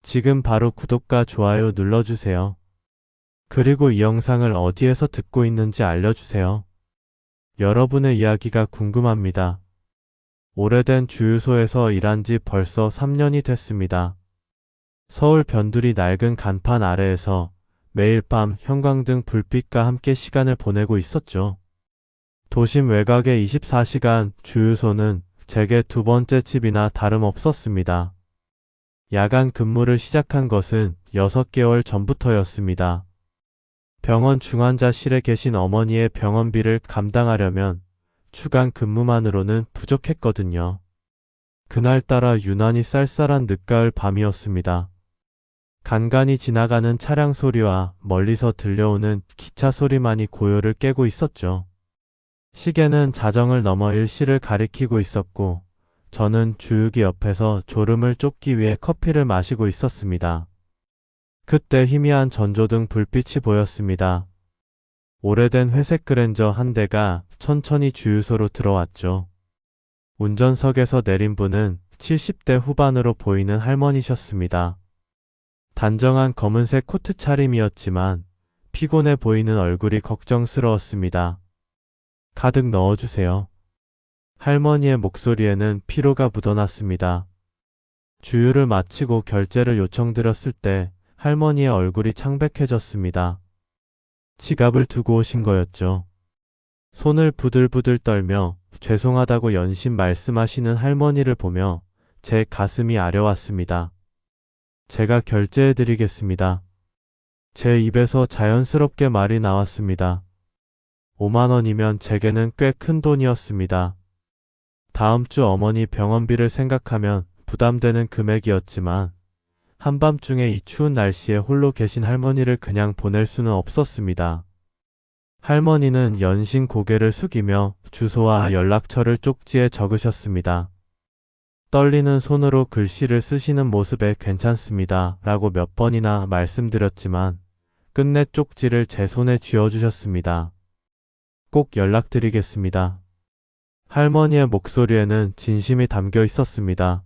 지금 바로 구독과 좋아요 눌러주세요. 그리고 이 영상을 어디에서 듣고 있는지 알려주세요. 여러분의 이야기가 궁금합니다. 오래된 주유소에서 일한 지 벌써 3년이 됐습니다. 서울 변두리 낡은 간판 아래에서 매일 밤 형광등 불빛과 함께 시간을 보내고 있었죠. 도심 외곽의 24시간 주유소는 제게 두 번째 집이나 다름없었습니다. 야간 근무를 시작한 것은 6개월 전부터였습니다. 병원 중환자실에 계신 어머니의 병원비를 감당하려면 주간 근무만으로는 부족했거든요. 그날따라 유난히 쌀쌀한 늦가을 밤이었습니다. 간간이 지나가는 차량 소리와 멀리서 들려오는 기차 소리만이 고요를 깨고 있었죠. 시계는 자정을 넘어 일시를 가리키고 있었고 저는 주유기 옆에서 졸음을 쫓기 위해 커피를 마시고 있었습니다. 그때 희미한 전조등 불빛이 보였습니다. 오래된 회색 그랜저 한 대가 천천히 주유소로 들어왔죠. 운전석에서 내린 분은 70대 후반으로 보이는 할머니셨습니다. 단정한 검은색 코트 차림이었지만 피곤해 보이는 얼굴이 걱정스러웠습니다. 가득 넣어주세요. 할머니의 목소리에는 피로가 묻어났습니다. 주유를 마치고 결제를 요청드렸을 때 할머니의 얼굴이 창백해졌습니다. 지갑을 두고 오신 거였죠. 손을 부들부들 떨며 죄송하다고 연신 말씀하시는 할머니를 보며 제 가슴이 아려왔습니다. 제가 결제해드리겠습니다. 제 입에서 자연스럽게 말이 나왔습니다. 5만 원이면 제게는 꽤 큰 돈이었습니다. 다음 주 어머니 병원비를 생각하면 부담되는 금액이었지만 한밤중에 이 추운 날씨에 홀로 계신 할머니를 그냥 보낼 수는 없었습니다. 할머니는 연신 고개를 숙이며 주소와 연락처를 쪽지에 적으셨습니다. 떨리는 손으로 글씨를 쓰시는 모습에 괜찮습니다 라고 몇 번이나 말씀드렸지만 끝내 쪽지를 제 손에 쥐어주셨습니다. 꼭 연락드리겠습니다. 할머니의 목소리에는 진심이 담겨 있었습니다.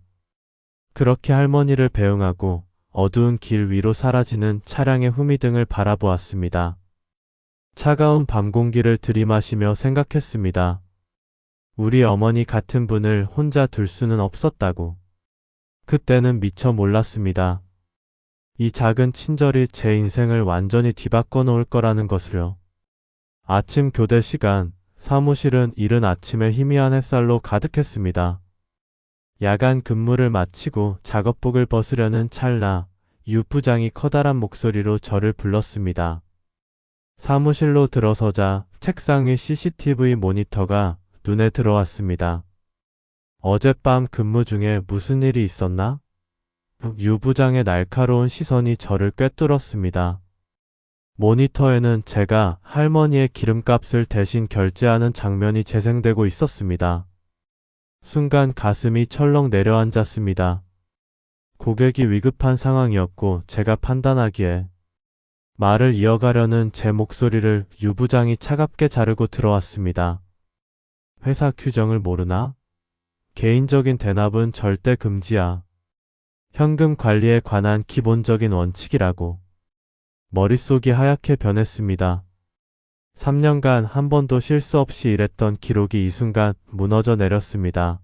그렇게 할머니를 배웅하고 어두운 길 위로 사라지는 차량의 후미등을 바라보았습니다. 차가운 밤 공기를 들이마시며 생각했습니다. 우리 어머니 같은 분을 혼자 둘 수는 없었다고. 그때는 미처 몰랐습니다. 이 작은 친절이 제 인생을 완전히 뒤바꿔 놓을 거라는 것을요. 아침 교대 시간, 사무실은 이른 아침에 희미한 햇살로 가득했습니다. 야간 근무를 마치고 작업복을 벗으려는 찰나 유 부장이 커다란 목소리로 저를 불렀습니다. 사무실로 들어서자 책상 위 CCTV 모니터가 눈에 들어왔습니다. 어젯밤 근무 중에 무슨 일이 있었나? 유 부장의 날카로운 시선이 저를 꿰뚫었습니다. 모니터에는 제가 할머니의 기름값을 대신 결제하는 장면이 재생되고 있었습니다. 순간 가슴이 철렁 내려앉았습니다. 고객이 위급한 상황이었고 제가 판단하기에 말을 이어가려는 제 목소리를 유 부장이 차갑게 자르고 들어왔습니다. 회사 규정을 모르나? 개인적인 대납은 절대 금지야. 현금 관리에 관한 기본적인 원칙이라고. 머릿속이 하얗게 변했습니다. 3년간 한 번도 실수 없이 일했던 기록이 이 순간 무너져 내렸습니다.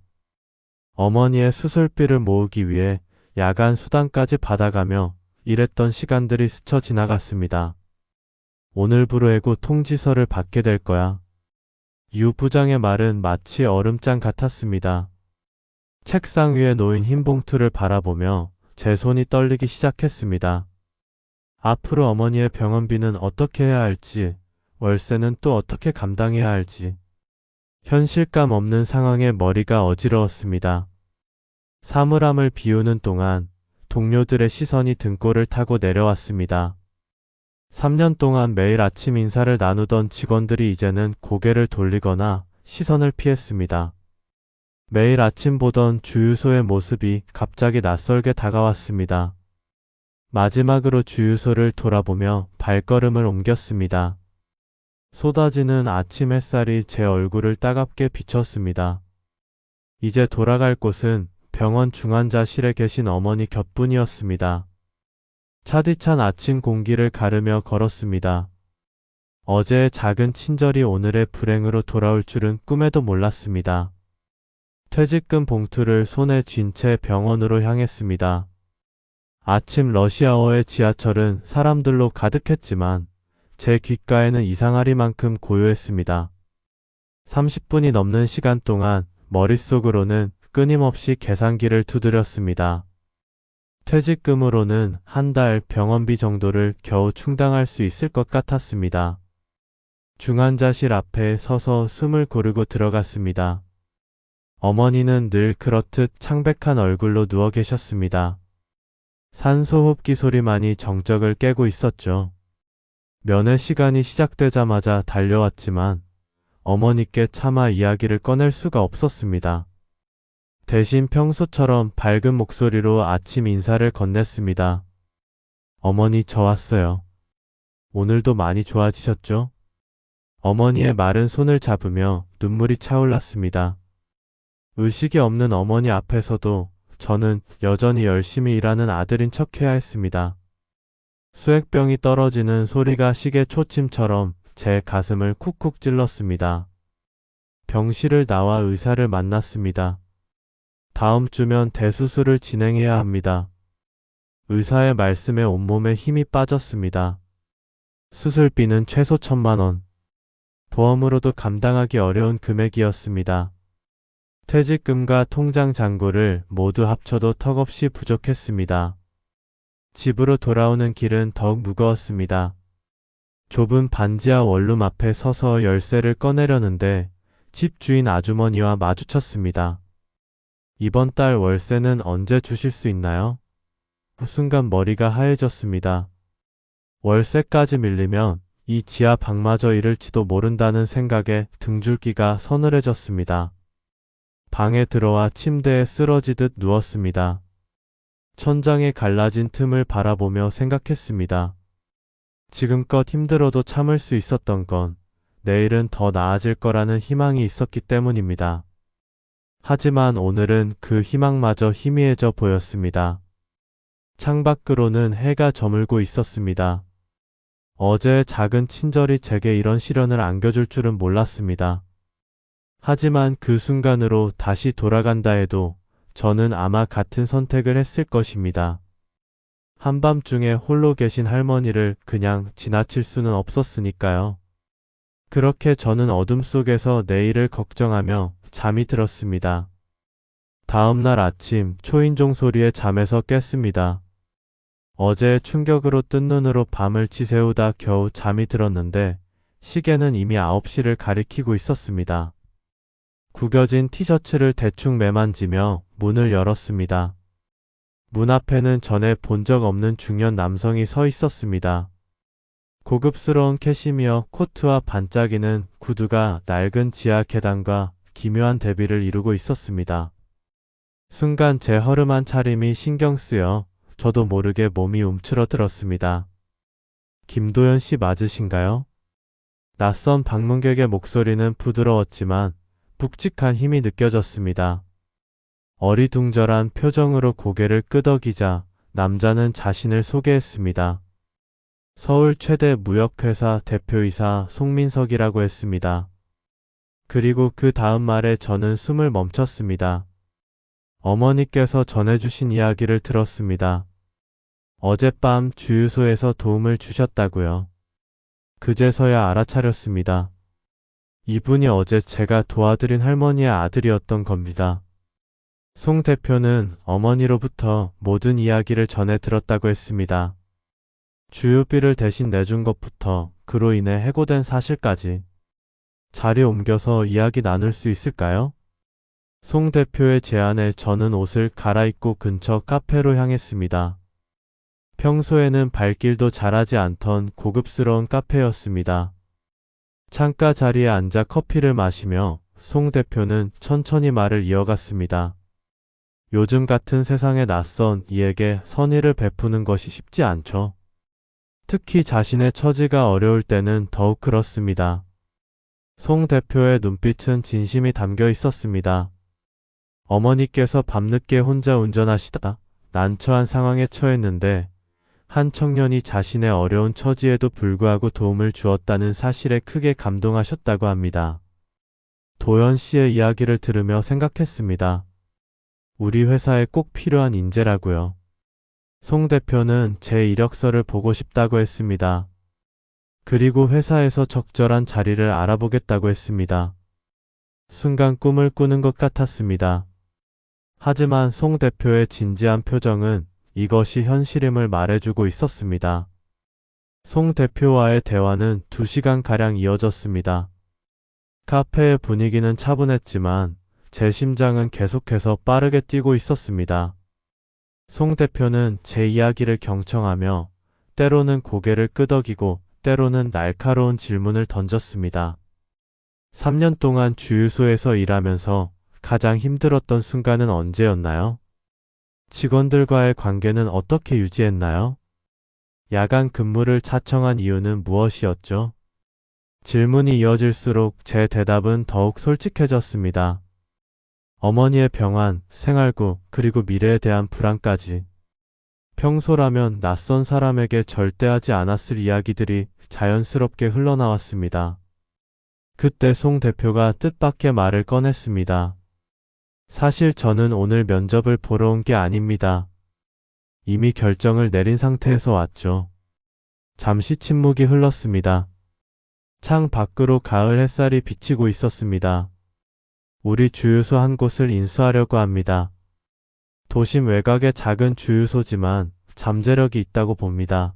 어머니의 수술비를 모으기 위해 야간 수당까지 받아가며 일했던 시간들이 스쳐 지나갔습니다. 오늘부로 해고 통지서를 받게 될 거야. 유 부장의 말은 마치 얼음장 같았습니다. 책상 위에 놓인 흰 봉투를 바라보며 제 손이 떨리기 시작했습니다. 앞으로 어머니의 병원비는 어떻게 해야 할지, 월세는 또 어떻게 감당해야 할지. 현실감 없는 상황에 머리가 어지러웠습니다. 사물함을 비우는 동안 동료들의 시선이 등골을 타고 내려왔습니다. 3년 동안 매일 아침 인사를 나누던 직원들이 이제는 고개를 돌리거나 시선을 피했습니다. 매일 아침 보던 주유소의 모습이 갑자기 낯설게 다가왔습니다. 마지막으로 주유소를 돌아보며 발걸음을 옮겼습니다. 쏟아지는 아침 햇살이 제 얼굴을 따갑게 비췄습니다. 이제 돌아갈 곳은 병원 중환자실에 계신 어머니 곁뿐이었습니다. 차디찬 아침 공기를 가르며 걸었습니다. 어제의 작은 친절이 오늘의 불행으로 돌아올 줄은 꿈에도 몰랐습니다. 퇴직금 봉투를 손에 쥔 채 병원으로 향했습니다. 아침 러시아어의 지하철은 사람들로 가득했지만 제 귓가에는 이상하리만큼 고요했습니다. 30분이 넘는 시간 동안 머릿속으로는 끊임없이 계산기를 두드렸습니다. 퇴직금으로는 한 달 병원비 정도를 겨우 충당할 수 있을 것 같았습니다. 중환자실 앞에 서서 숨을 고르고 들어갔습니다. 어머니는 늘 그렇듯 창백한 얼굴로 누워 계셨습니다. 산소호흡기 소리만이 정적을 깨고 있었죠. 면회 시간이 시작되자마자 달려왔지만 어머니께 차마 이야기를 꺼낼 수가 없었습니다. 대신 평소처럼 밝은 목소리로 아침 인사를 건넸습니다. 어머니, 저 왔어요. 오늘도 많이 좋아지셨죠? 어머니의 마른 손을 잡으며 눈물이 차올랐습니다. 의식이 없는 어머니 앞에서도 저는 여전히 열심히 일하는 아들인 척해야 했습니다. 수액병이 떨어지는 소리가 시계 초침처럼 제 가슴을 쿡쿡 찔렀습니다. 병실을 나와 의사를 만났습니다. 다음 주면 대수술을 진행해야 합니다. 의사의 말씀에 온몸에 힘이 빠졌습니다. 수술비는 최소 1,000만 원. 보험으로도 감당하기 어려운 금액이었습니다. 퇴직금과 통장 잔고를 모두 합쳐도 턱없이 부족했습니다. 집으로 돌아오는 길은 더욱 무거웠습니다. 좁은 반지하 원룸 앞에 서서 열쇠를 꺼내려는데 집 주인 아주머니와 마주쳤습니다. 이번 달 월세는 언제 주실 수 있나요? 순간 머리가 하얘졌습니다. 월세까지 밀리면 이 지하 방마저 잃을지도 모른다는 생각에 등줄기가 서늘해졌습니다. 방에 들어와 침대에 쓰러지듯 누웠습니다. 천장에 갈라진 틈을 바라보며 생각했습니다. 지금껏 힘들어도 참을 수 있었던 건 내일은 더 나아질 거라는 희망이 있었기 때문입니다. 하지만 오늘은 그 희망마저 희미해져 보였습니다. 창밖으로는 해가 저물고 있었습니다. 어제의 작은 친절이 제게 이런 시련을 안겨줄 줄은 몰랐습니다. 하지만 그 순간으로 다시 돌아간다 해도 저는 아마 같은 선택을 했을 것입니다. 한밤중에 홀로 계신 할머니를 그냥 지나칠 수는 없었으니까요. 그렇게 저는 어둠 속에서 내일을 걱정하며 잠이 들었습니다. 다음 날 아침 초인종 소리에 잠에서 깼습니다. 어제의 충격으로 뜬 눈으로 밤을 지새우다 겨우 잠이 들었는데 시계는 이미 9시를 가리키고 있었습니다. 구겨진 티셔츠를 대충 매만지며 문을 열었습니다. 문 앞에는 전에 본 적 없는 중년 남성이 서 있었습니다. 고급스러운 캐시미어 코트와 반짝이는 구두가 낡은 지하 계단과 기묘한 대비를 이루고 있었습니다. 순간 제 허름한 차림이 신경 쓰여 저도 모르게 몸이 움츠러들었습니다. 김도연 씨 맞으신가요? 낯선 방문객의 목소리는 부드러웠지만 묵직한 힘이 느껴졌습니다. 어리둥절한 표정으로 고개를 끄덕이자 남자는 자신을 소개했습니다. 서울 최대 무역회사 대표이사 송민석이라고 했습니다. 그리고 그 다음 말에 저는 숨을 멈췄습니다. 어머니께서 전해주신 이야기를 들었습니다. 어젯밤 주유소에서 도움을 주셨다고요. 그제서야 알아차렸습니다. 이분이 어제 제가 도와드린 할머니의 아들이었던 겁니다. 송 대표는 어머니로부터 모든 이야기를 전해 들었다고 했습니다. 주유비를 대신 내준 것부터 그로 인해 해고된 사실까지. 자리 옮겨서 이야기 나눌 수 있을까요? 송 대표의 제안에 저는 옷을 갈아입고 근처 카페로 향했습니다. 평소에는 발길도 잘하지 않던 고급스러운 카페였습니다. 창가 자리에 앉아 커피를 마시며 송 대표는 천천히 말을 이어갔습니다. 요즘 같은 세상에 낯선 이에게 선의를 베푸는 것이 쉽지 않죠. 특히 자신의 처지가 어려울 때는 더욱 그렇습니다. 송 대표의 눈빛은 진심이 담겨 있었습니다. 어머니께서 밤늦게 혼자 운전하시다 난처한 상황에 처했는데 한 청년이 자신의 어려운 처지에도 불구하고 도움을 주었다는 사실에 크게 감동하셨다고 합니다. 도연 씨의 이야기를 들으며 생각했습니다. 우리 회사에 꼭 필요한 인재라고요. 송 대표는 제 이력서를 보고 싶다고 했습니다. 그리고 회사에서 적절한 자리를 알아보겠다고 했습니다. 순간 꿈을 꾸는 것 같았습니다. 하지만 송 대표의 진지한 표정은 이것이 현실임을 말해주고 있었습니다. 송 대표와의 대화는 2시간가량 이어졌습니다. 카페의 분위기는 차분했지만 제 심장은 계속해서 빠르게 뛰고 있었습니다. 송 대표는 제 이야기를 경청하며 때로는 고개를 끄덕이고 때로는 날카로운 질문을 던졌습니다. 3년 동안 주유소에서 일하면서 가장 힘들었던 순간은 언제였나요? 직원들과의 관계는 어떻게 유지했나요? 야간 근무를 자청한 이유는 무엇이었죠? 질문이 이어질수록 제 대답은 더욱 솔직해졌습니다. 어머니의 병환, 생활고, 그리고 미래에 대한 불안까지. 평소라면 낯선 사람에게 절대 하지 않았을 이야기들이 자연스럽게 흘러나왔습니다. 그때 송 대표가 뜻밖의 말을 꺼냈습니다. 사실 저는 오늘 면접을 보러 온 게 아닙니다. 이미 결정을 내린 상태에서 왔죠. 잠시 침묵이 흘렀습니다. 창 밖으로 가을 햇살이 비치고 있었습니다. 우리 주유소 한 곳을 인수하려고 합니다. 도심 외곽의 작은 주유소지만 잠재력이 있다고 봅니다.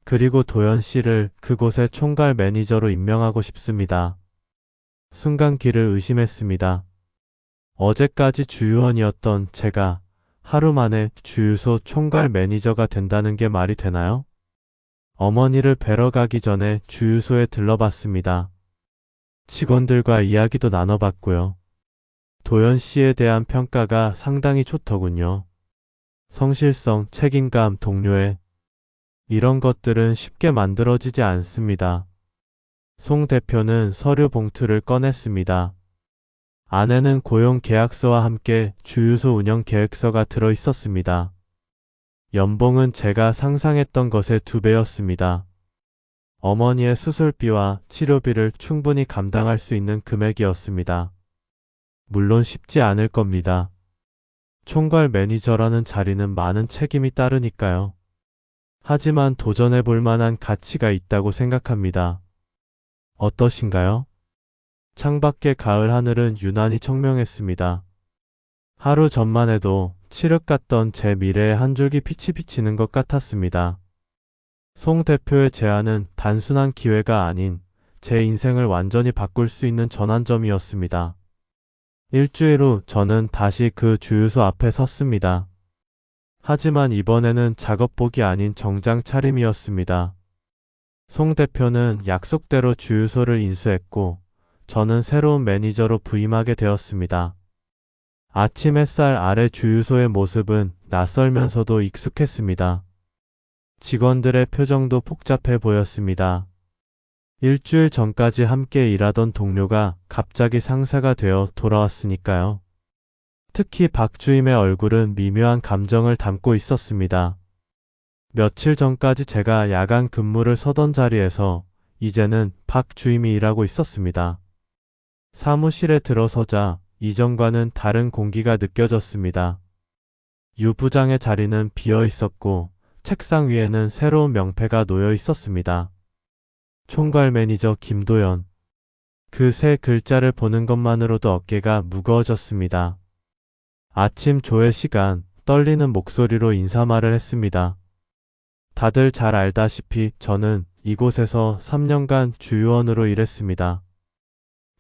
그리고 도연 씨를 그곳의 총괄 매니저로 임명하고 싶습니다. 순간 귀를 의심했습니다. 어제까지 주유원이었던 제가 하루 만에 주유소 총괄 매니저가 된다는 게 말이 되나요? 어머니를 뵈러 가기 전에 주유소에 들러봤습니다. 직원들과 이야기도 나눠봤고요. 도연 씨에 대한 평가가 상당히 좋더군요. 성실성, 책임감, 동료애. 이런 것들은 쉽게 만들어지지 않습니다. 송 대표는 서류 봉투를 꺼냈습니다. 안에는 고용 계약서와 함께 주유소 운영 계획서가 들어 있었습니다. 연봉은 제가 상상했던 것의 2배였습니다. 어머니의 수술비와 치료비를 충분히 감당할 수 있는 금액이었습니다. 물론 쉽지 않을 겁니다. 총괄 매니저라는 자리는 많은 책임이 따르니까요. 하지만 도전해 볼 만한 가치가 있다고 생각합니다. 어떠신가요? 창밖의 가을 하늘은 유난히 청명했습니다. 하루 전만 해도 칠흑 같던 제 미래에 한 줄기 빛이 비치는 것 같았습니다. 송 대표의 제안은 단순한 기회가 아닌 제 인생을 완전히 바꿀 수 있는 전환점이었습니다. 일주일 후 저는 다시 그 주유소 앞에 섰습니다. 하지만 이번에는 작업복이 아닌 정장 차림이었습니다. 송 대표는 약속대로 주유소를 인수했고 저는 새로운 매니저로 부임하게 되었습니다. 아침 햇살 아래 주유소의 모습은 낯설면서도 익숙했습니다. 직원들의 표정도 복잡해 보였습니다. 일주일 전까지 함께 일하던 동료가 갑자기 상사가 되어 돌아왔으니까요. 특히 박주임의 얼굴은 미묘한 감정을 담고 있었습니다. 며칠 전까지 제가 야간 근무를 서던 자리에서 이제는 박주임이 일하고 있었습니다. 사무실에 들어서자 이전과는 다른 공기가 느껴졌습니다. 유 부장의 자리는 비어 있었고 책상 위에는 새로운 명패가 놓여 있었습니다. 총괄 매니저 김도연. 그 세 글자를 보는 것만으로도 어깨가 무거워졌습니다. 아침 조회 시간 떨리는 목소리로 인사말을 했습니다. 다들 잘 알다시피 저는 이곳에서 3년간 주유원으로 일했습니다.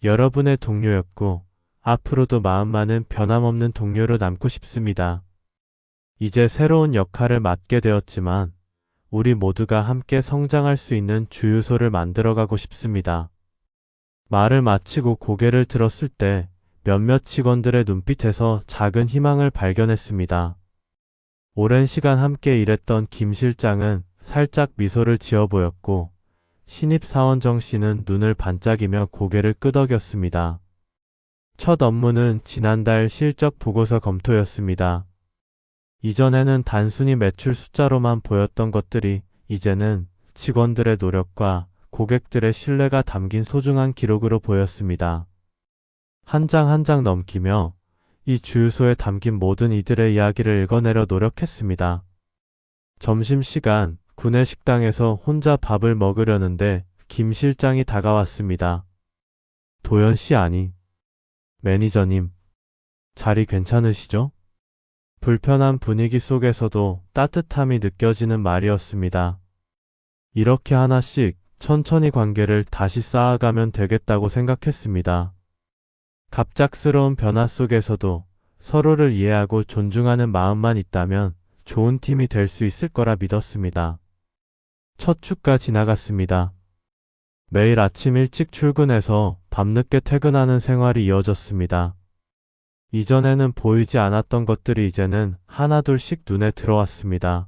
여러분의 동료였고 앞으로도 마음 많은 변함없는 동료로 남고 싶습니다. 이제 새로운 역할을 맡게 되었지만 우리 모두가 함께 성장할 수 있는 주유소를 만들어가고 싶습니다. 말을 마치고 고개를 들었을 때 몇몇 직원들의 눈빛에서 작은 희망을 발견했습니다. 오랜 시간 함께 일했던 김 실장은 살짝 미소를 지어 보였고 신입사원 정 씨는 눈을 반짝이며 고개를 끄덕였습니다. 첫 업무는 지난달 실적 보고서 검토였습니다. 이전에는 단순히 매출 숫자로만 보였던 것들이 이제는 직원들의 노력과 고객들의 신뢰가 담긴 소중한 기록으로 보였습니다. 한 장 한 장 넘기며 이 주유소에 담긴 모든 이들의 이야기를 읽어내려 노력했습니다. 점심시간 구내 식당에서 혼자 밥을 먹으려는데 김 실장이 다가왔습니다. 도연 씨 아니. 매니저님, 자리 괜찮으시죠? 불편한 분위기 속에서도 따뜻함이 느껴지는 말이었습니다. 이렇게 하나씩 천천히 관계를 다시 쌓아가면 되겠다고 생각했습니다. 갑작스러운 변화 속에서도 서로를 이해하고 존중하는 마음만 있다면 좋은 팀이 될 수 있을 거라 믿었습니다. 첫 주가 지나갔습니다. 매일 아침 일찍 출근해서 밤늦게 퇴근하는 생활이 이어졌습니다. 이전에는 보이지 않았던 것들이 이제는 하나둘씩 눈에 들어왔습니다.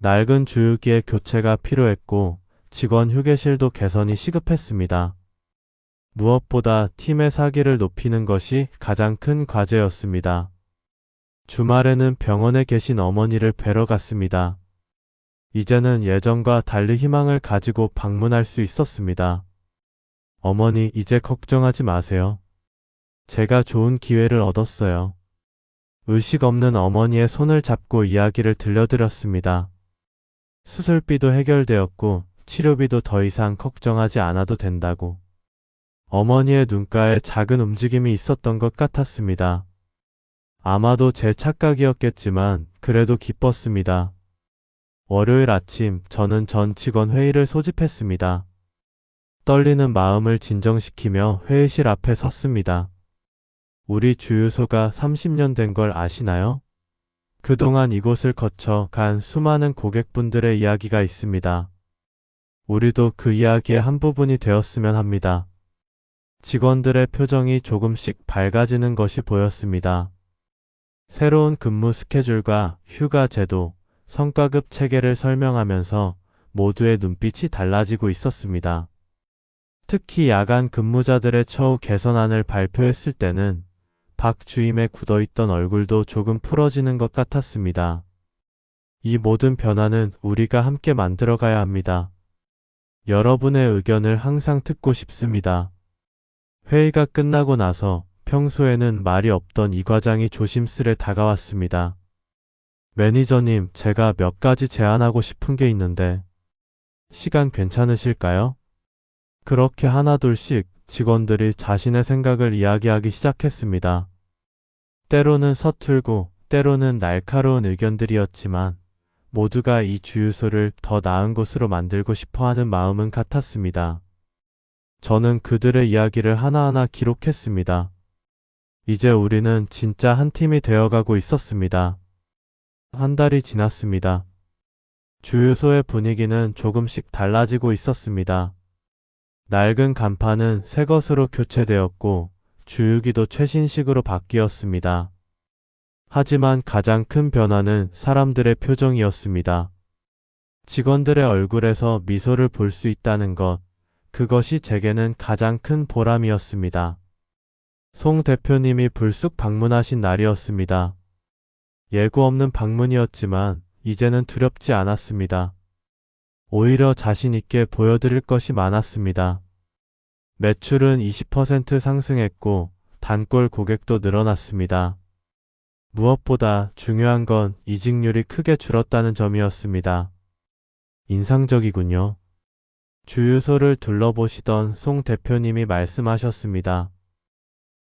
낡은 주유기의 교체가 필요했고 직원 휴게실도 개선이 시급했습니다. 무엇보다 팀의 사기를 높이는 것이 가장 큰 과제였습니다. 주말에는 병원에 계신 어머니를 뵈러 갔습니다. 이제는 예전과 달리 희망을 가지고 방문할 수 있었습니다. 어머니, 이제 걱정하지 마세요. 제가 좋은 기회를 얻었어요. 의식 없는 어머니의 손을 잡고 이야기를 들려드렸습니다. 수술비도 해결되었고 치료비도 더 이상 걱정하지 않아도 된다고. 어머니의 눈가에 작은 움직임이 있었던 것 같았습니다. 아마도 제 착각이었겠지만 그래도 기뻤습니다. 월요일 아침 저는 전 직원 회의를 소집했습니다. 떨리는 마음을 진정시키며 회의실 앞에 섰습니다. 우리 주유소가 30년 된 걸 아시나요? 그동안 이곳을 거쳐 간 수많은 고객분들의 이야기가 있습니다. 우리도 그 이야기의 한 부분이 되었으면 합니다. 직원들의 표정이 조금씩 밝아지는 것이 보였습니다. 새로운 근무 스케줄과 휴가 제도, 성과급 체계를 설명하면서 모두의 눈빛이 달라지고 있었습니다. 특히 야간 근무자들의 처우 개선안을 발표했을 때는 박 주임의 굳어있던 얼굴도 조금 풀어지는 것 같았습니다. 이 모든 변화는 우리가 함께 만들어가야 합니다. 여러분의 의견을 항상 듣고 싶습니다. 회의가 끝나고 나서 평소에는 말이 없던 이 과장이 조심스레 다가왔습니다. 매니저님, 제가 몇 가지 제안하고 싶은 게 있는데 시간 괜찮으실까요? 그렇게 하나둘씩 직원들이 자신의 생각을 이야기하기 시작했습니다. 때로는 서툴고 때로는 날카로운 의견들이었지만 모두가 이 주유소를 더 나은 곳으로 만들고 싶어하는 마음은 같았습니다. 저는 그들의 이야기를 하나하나 기록했습니다. 이제 우리는 진짜 한 팀이 되어가고 있었습니다. 한 달이 지났습니다. 주유소의 분위기는 조금씩 달라지고 있었습니다. 낡은 간판은 새 것으로 교체되었고 주유기도 최신식으로 바뀌었습니다. 하지만 가장 큰 변화는 사람들의 표정이었습니다. 직원들의 얼굴에서 미소를 볼 수 있다는 것, 그것이 제게는 가장 큰 보람이었습니다. 송 대표님이 불쑥 방문하신 날이었습니다. 예고 없는 방문이었지만 이제는 두렵지 않았습니다. 오히려 자신 있게 보여드릴 것이 많았습니다. 매출은 20% 상승했고 단골 고객도 늘어났습니다. 무엇보다 중요한 건 이직률이 크게 줄었다는 점이었습니다. 인상적이군요. 주유소를 둘러보시던 송 대표님이 말씀하셨습니다.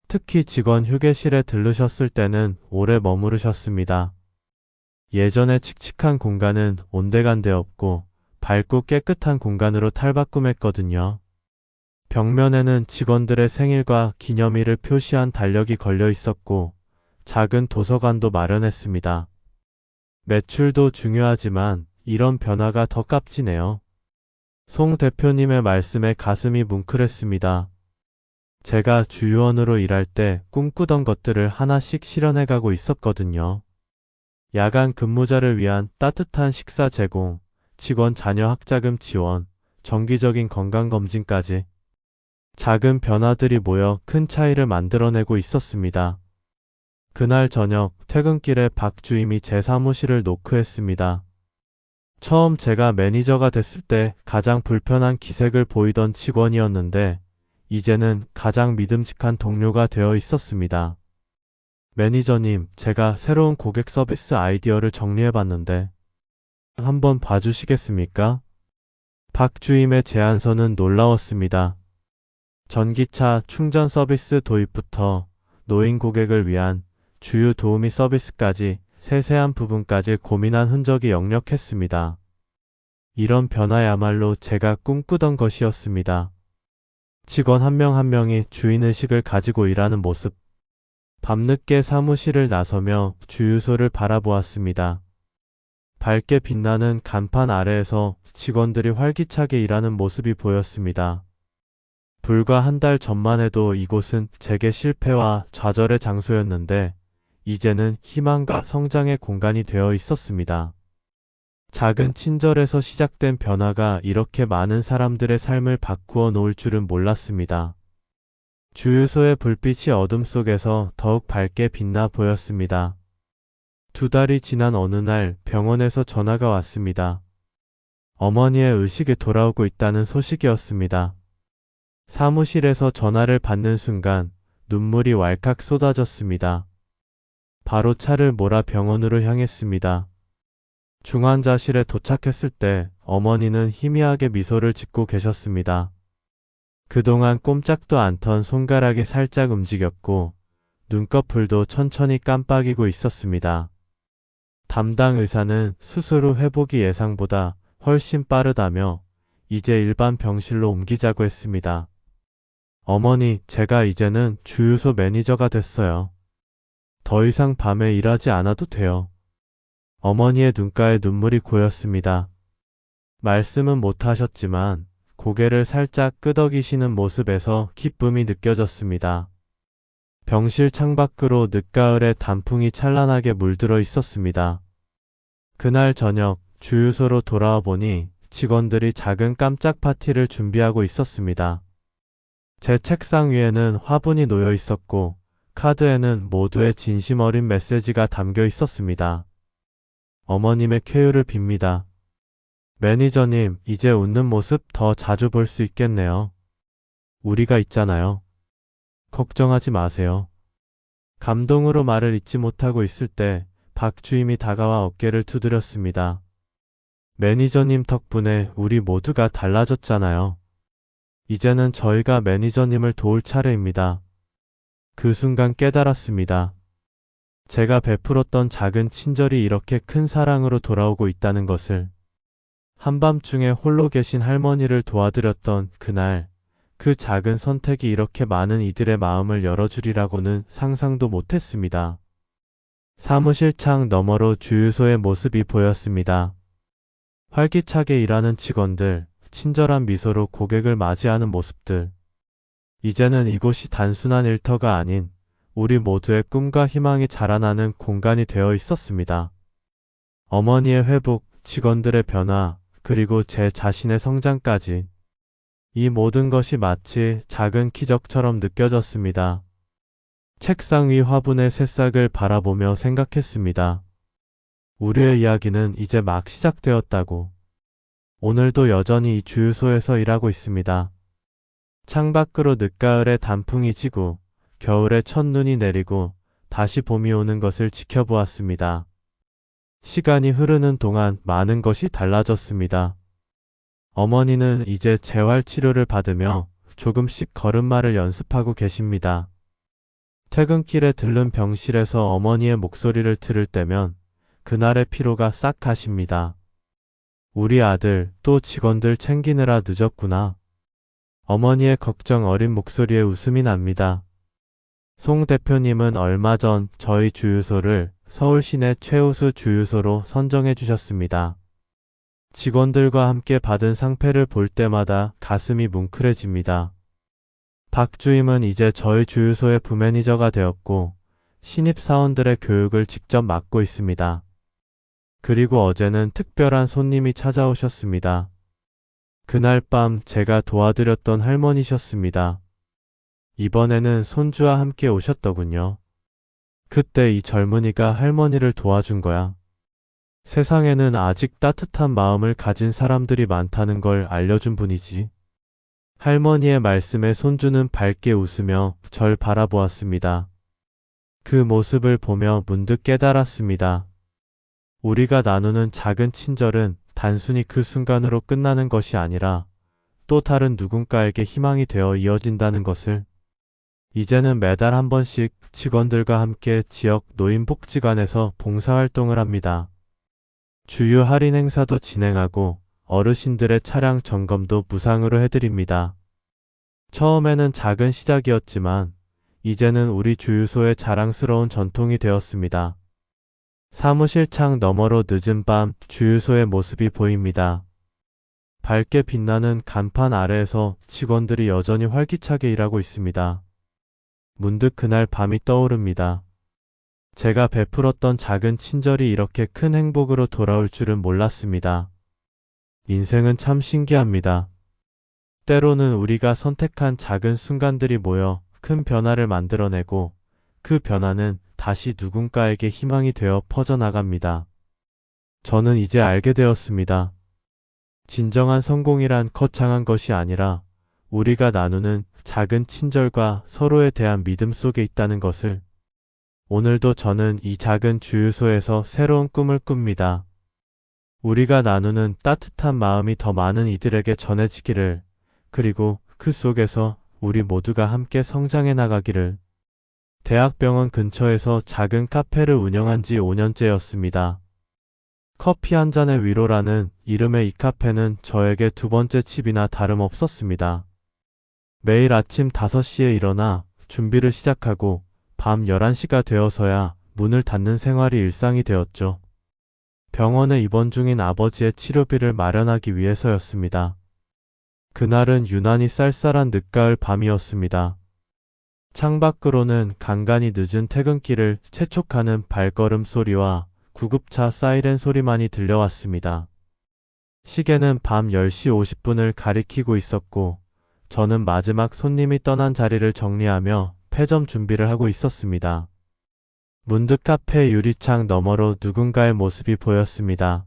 특히 직원 휴게실에 들르셨을 때는 오래 머무르셨습니다. 예전에 칙칙한 공간은 온데간데 없고 밝고 깨끗한 공간으로 탈바꿈했거든요. 벽면에는 직원들의 생일과 기념일을 표시한 달력이 걸려 있었고 작은 도서관도 마련했습니다. 매출도 중요하지만 이런 변화가 더 값지네요. 송 대표님의 말씀에 가슴이 뭉클했습니다. 제가 주유원으로 일할 때 꿈꾸던 것들을 하나씩 실현해가고 있었거든요. 야간 근무자를 위한 따뜻한 식사 제공, 직원 자녀 학자금 지원, 정기적인 건강검진까지 작은 변화들이 모여 큰 차이를 만들어내고 있었습니다. 그날 저녁 퇴근길에 박 주임이 제 사무실을 노크했습니다. 처음 제가 매니저가 됐을 때 가장 불편한 기색을 보이던 직원이었는데 이제는 가장 믿음직한 동료가 되어 있었습니다. 매니저님, 제가 새로운 고객 서비스 아이디어를 정리해봤는데 한번 봐주시겠습니까? 박 주임의 제안서는 놀라웠습니다. 전기차 충전 서비스 도입부터 노인 고객을 위한 주유 도우미 서비스까지 세세한 부분까지 고민한 흔적이 역력했습니다. 이런 변화야말로 제가 꿈꾸던 것이었습니다. 직원 한 명 한 명이 주인의식을 가지고 일하는 모습. 밤늦게 사무실을 나서며 주유소를 바라보았습니다. 밝게 빛나는 간판 아래에서 직원들이 활기차게 일하는 모습이 보였습니다. 불과 한 달 전만 해도 이곳은 제게 실패와 좌절의 장소였는데 이제는 희망과 성장의 공간이 되어 있었습니다. 작은 친절에서 시작된 변화가 이렇게 많은 사람들의 삶을 바꾸어 놓을 줄은 몰랐습니다. 주유소의 불빛이 어둠 속에서 더욱 밝게 빛나 보였습니다. 2달이 지난 어느 날 병원에서 전화가 왔습니다. 어머니의 의식이 돌아오고 있다는 소식이었습니다. 사무실에서 전화를 받는 순간 눈물이 왈칵 쏟아졌습니다. 바로 차를 몰아 병원으로 향했습니다. 중환자실에 도착했을 때 어머니는 희미하게 미소를 짓고 계셨습니다. 그동안 꼼짝도 않던 손가락이 살짝 움직였고 눈꺼풀도 천천히 깜빡이고 있었습니다. 담당 의사는 수술 후 회복이 예상보다 훨씬 빠르다며 이제 일반 병실로 옮기자고 했습니다. 어머니, 제가 이제는 주유소 매니저가 됐어요. 더 이상 밤에 일하지 않아도 돼요. 어머니의 눈가에 눈물이 고였습니다. 말씀은 못하셨지만 고개를 살짝 끄덕이시는 모습에서 기쁨이 느껴졌습니다. 병실 창밖으로 늦가을에 단풍이 찬란하게 물들어 있었습니다. 그날 저녁 주유소로 돌아와 보니 직원들이 작은 깜짝 파티를 준비하고 있었습니다. 제 책상 위에는 화분이 놓여 있었고 카드에는 모두의 진심 어린 메시지가 담겨 있었습니다. 어머님의 쾌유를 빕니다. 매니저님, 이제 웃는 모습 더 자주 볼 수 있겠네요. 우리가 있잖아요. 걱정하지 마세요. 감동으로 말을 잇지 못하고 있을 때 박 주임이 다가와 어깨를 두드렸습니다. 매니저님 덕분에 우리 모두가 달라졌잖아요. 이제는 저희가 매니저님을 도울 차례입니다. 그 순간 깨달았습니다. 제가 베풀었던 작은 친절이 이렇게 큰 사랑으로 돌아오고 있다는 것을. 한밤중에 홀로 계신 할머니를 도와드렸던 그날, 그 작은 선택이 이렇게 많은 이들의 마음을 열어주리라고는 상상도 못했습니다. 사무실 창 너머로 주유소의 모습이 보였습니다. 활기차게 일하는 직원들, 친절한 미소로 고객을 맞이하는 모습들. 이제는 이곳이 단순한 일터가 아닌 우리 모두의 꿈과 희망이 자라나는 공간이 되어 있었습니다. 어머니의 회복, 직원들의 변화, 그리고 제 자신의 성장까지. 이 모든 것이 마치 작은 기적처럼 느껴졌습니다. 책상 위 화분의 새싹을 바라보며 생각했습니다. 우리의 이야기는 이제 막 시작되었다고. 오늘도 여전히 이 주유소에서 일하고 있습니다. 창밖으로 늦가을에 단풍이 지고 겨울에 첫눈이 내리고 다시 봄이 오는 것을 지켜보았습니다. 시간이 흐르는 동안 많은 것이 달라졌습니다. 어머니는 이제 재활치료를 받으며 조금씩 걸음마를 연습하고 계십니다. 퇴근길에 들른 병실에서 어머니의 목소리를 들을 때면 그날의 피로가 싹 가십니다. 우리 아들 또 직원들 챙기느라 늦었구나. 어머니의 걱정 어린 목소리에 웃음이 납니다. 송 대표님은 얼마 전 저희 주유소를 서울 시내 최우수 주유소로 선정해 주셨습니다. 직원들과 함께 받은 상패를 볼 때마다 가슴이 뭉클해집니다. 박 주임은 이제 저희 주유소의 부매니저가 되었고 신입사원들의 교육을 직접 맡고 있습니다. 그리고 어제는 특별한 손님이 찾아오셨습니다. 그날 밤 제가 도와드렸던 할머니셨습니다. 이번에는 손주와 함께 오셨더군요. 그때 이 젊은이가 할머니를 도와준 거야. 세상에는 아직 따뜻한 마음을 가진 사람들이 많다는 걸 알려준 분이지. 할머니의 말씀에 손주는 밝게 웃으며 절 바라보았습니다. 그 모습을 보며 문득 깨달았습니다. 우리가 나누는 작은 친절은 단순히 그 순간으로 끝나는 것이 아니라 또 다른 누군가에게 희망이 되어 이어진다는 것을. 이제는 매달 한 번씩 직원들과 함께 지역 노인복지관에서 봉사활동을 합니다. 주유 할인 행사도 진행하고 어르신들의 차량 점검도 무상으로 해드립니다. 처음에는 작은 시작이었지만 이제는 우리 주유소의 자랑스러운 전통이 되었습니다. 사무실 창 너머로 늦은 밤 주유소의 모습이 보입니다. 밝게 빛나는 간판 아래에서 직원들이 여전히 활기차게 일하고 있습니다. 문득 그날 밤이 떠오릅니다. 제가 베풀었던 작은 친절이 이렇게 큰 행복으로 돌아올 줄은 몰랐습니다. 인생은 참 신기합니다. 때로는 우리가 선택한 작은 순간들이 모여 큰 변화를 만들어내고 그 변화는 다시 누군가에게 희망이 되어 퍼져나갑니다. 저는 이제 알게 되었습니다. 진정한 성공이란 거창한 것이 아니라 우리가 나누는 작은 친절과 서로에 대한 믿음 속에 있다는 것을. 오늘도 저는 이 작은 주유소에서 새로운 꿈을 꿉니다. 우리가 나누는 따뜻한 마음이 더 많은 이들에게 전해지기를, 그리고 그 속에서 우리 모두가 함께 성장해 나가기를. 대학병원 근처에서 작은 카페를 운영한 지 5년째였습니다. 커피 한 잔의 위로라는 이름의 이 카페는 저에게 두 번째 집이나 다름없었습니다. 매일 아침 5시에 일어나 준비를 시작하고 밤 11시가 되어서야 문을 닫는 생활이 일상이 되었죠. 병원에 입원 중인 아버지의 치료비를 마련하기 위해서였습니다. 그날은 유난히 쌀쌀한 늦가을 밤이었습니다. 창밖으로는 간간이 늦은 퇴근길을 재촉하는 발걸음 소리와 구급차 사이렌 소리만이 들려왔습니다. 시계는 밤 10시 50분을 가리키고 있었고 저는 마지막 손님이 떠난 자리를 정리하며 폐점 준비를 하고 있었습니다. 문득 카페 유리창 너머로 누군가의 모습이 보였습니다.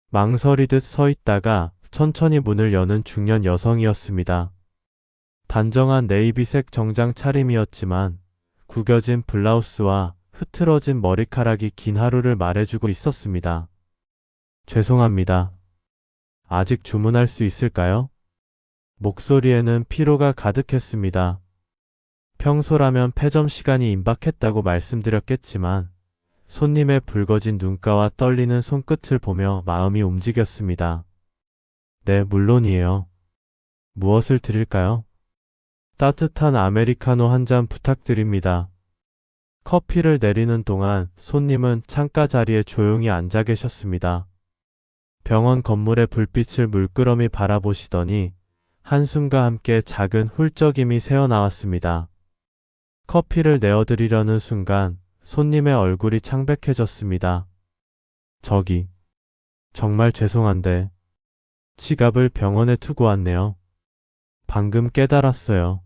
망설이듯 서 있다가 천천히 문을 여는 중년 여성이었습니다. 단정한 네이비색 정장 차림이었지만 구겨진 블라우스와 흐트러진 머리카락이 긴 하루를 말해주고 있었습니다. 죄송합니다. 아직 주문할 수 있을까요? 목소리에는 피로가 가득했습니다. 평소라면 폐점 시간이 임박했다고 말씀드렸겠지만 손님의 붉어진 눈가와 떨리는 손끝을 보며 마음이 움직였습니다. 네, 물론이에요. 무엇을 드릴까요? 따뜻한 아메리카노 한 잔 부탁드립니다. 커피를 내리는 동안 손님은 창가 자리에 조용히 앉아 계셨습니다. 병원 건물의 불빛을 물끄러미 바라보시더니 한숨과 함께 작은 훌쩍임이 새어나왔습니다. 커피를 내어드리려는 순간 손님의 얼굴이 창백해졌습니다. 저기, 정말 죄송한데 지갑을 병원에 두고 왔네요. 방금 깨달았어요.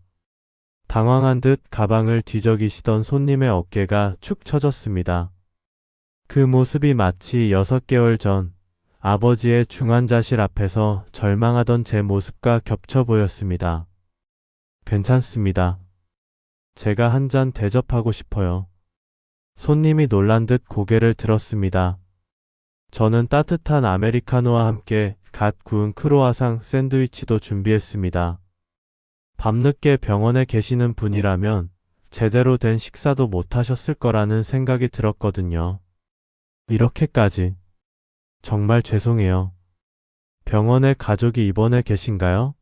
당황한 듯 가방을 뒤적이시던 손님의 어깨가 축 처졌습니다. 그 모습이 마치 6개월 전 아버지의 중환자실 앞에서 절망하던 제 모습과 겹쳐 보였습니다. 괜찮습니다. 제가 한 잔 대접하고 싶어요. 손님이 놀란 듯 고개를 들었습니다. 저는 따뜻한 아메리카노와 함께 갓 구운 크로아상 샌드위치도 준비했습니다. 밤늦게 병원에 계시는 분이라면 제대로 된 식사도 못 하셨을 거라는 생각이 들었거든요. 이렇게까지. 정말 죄송해요. 병원에 가족이 입원해 계신가요?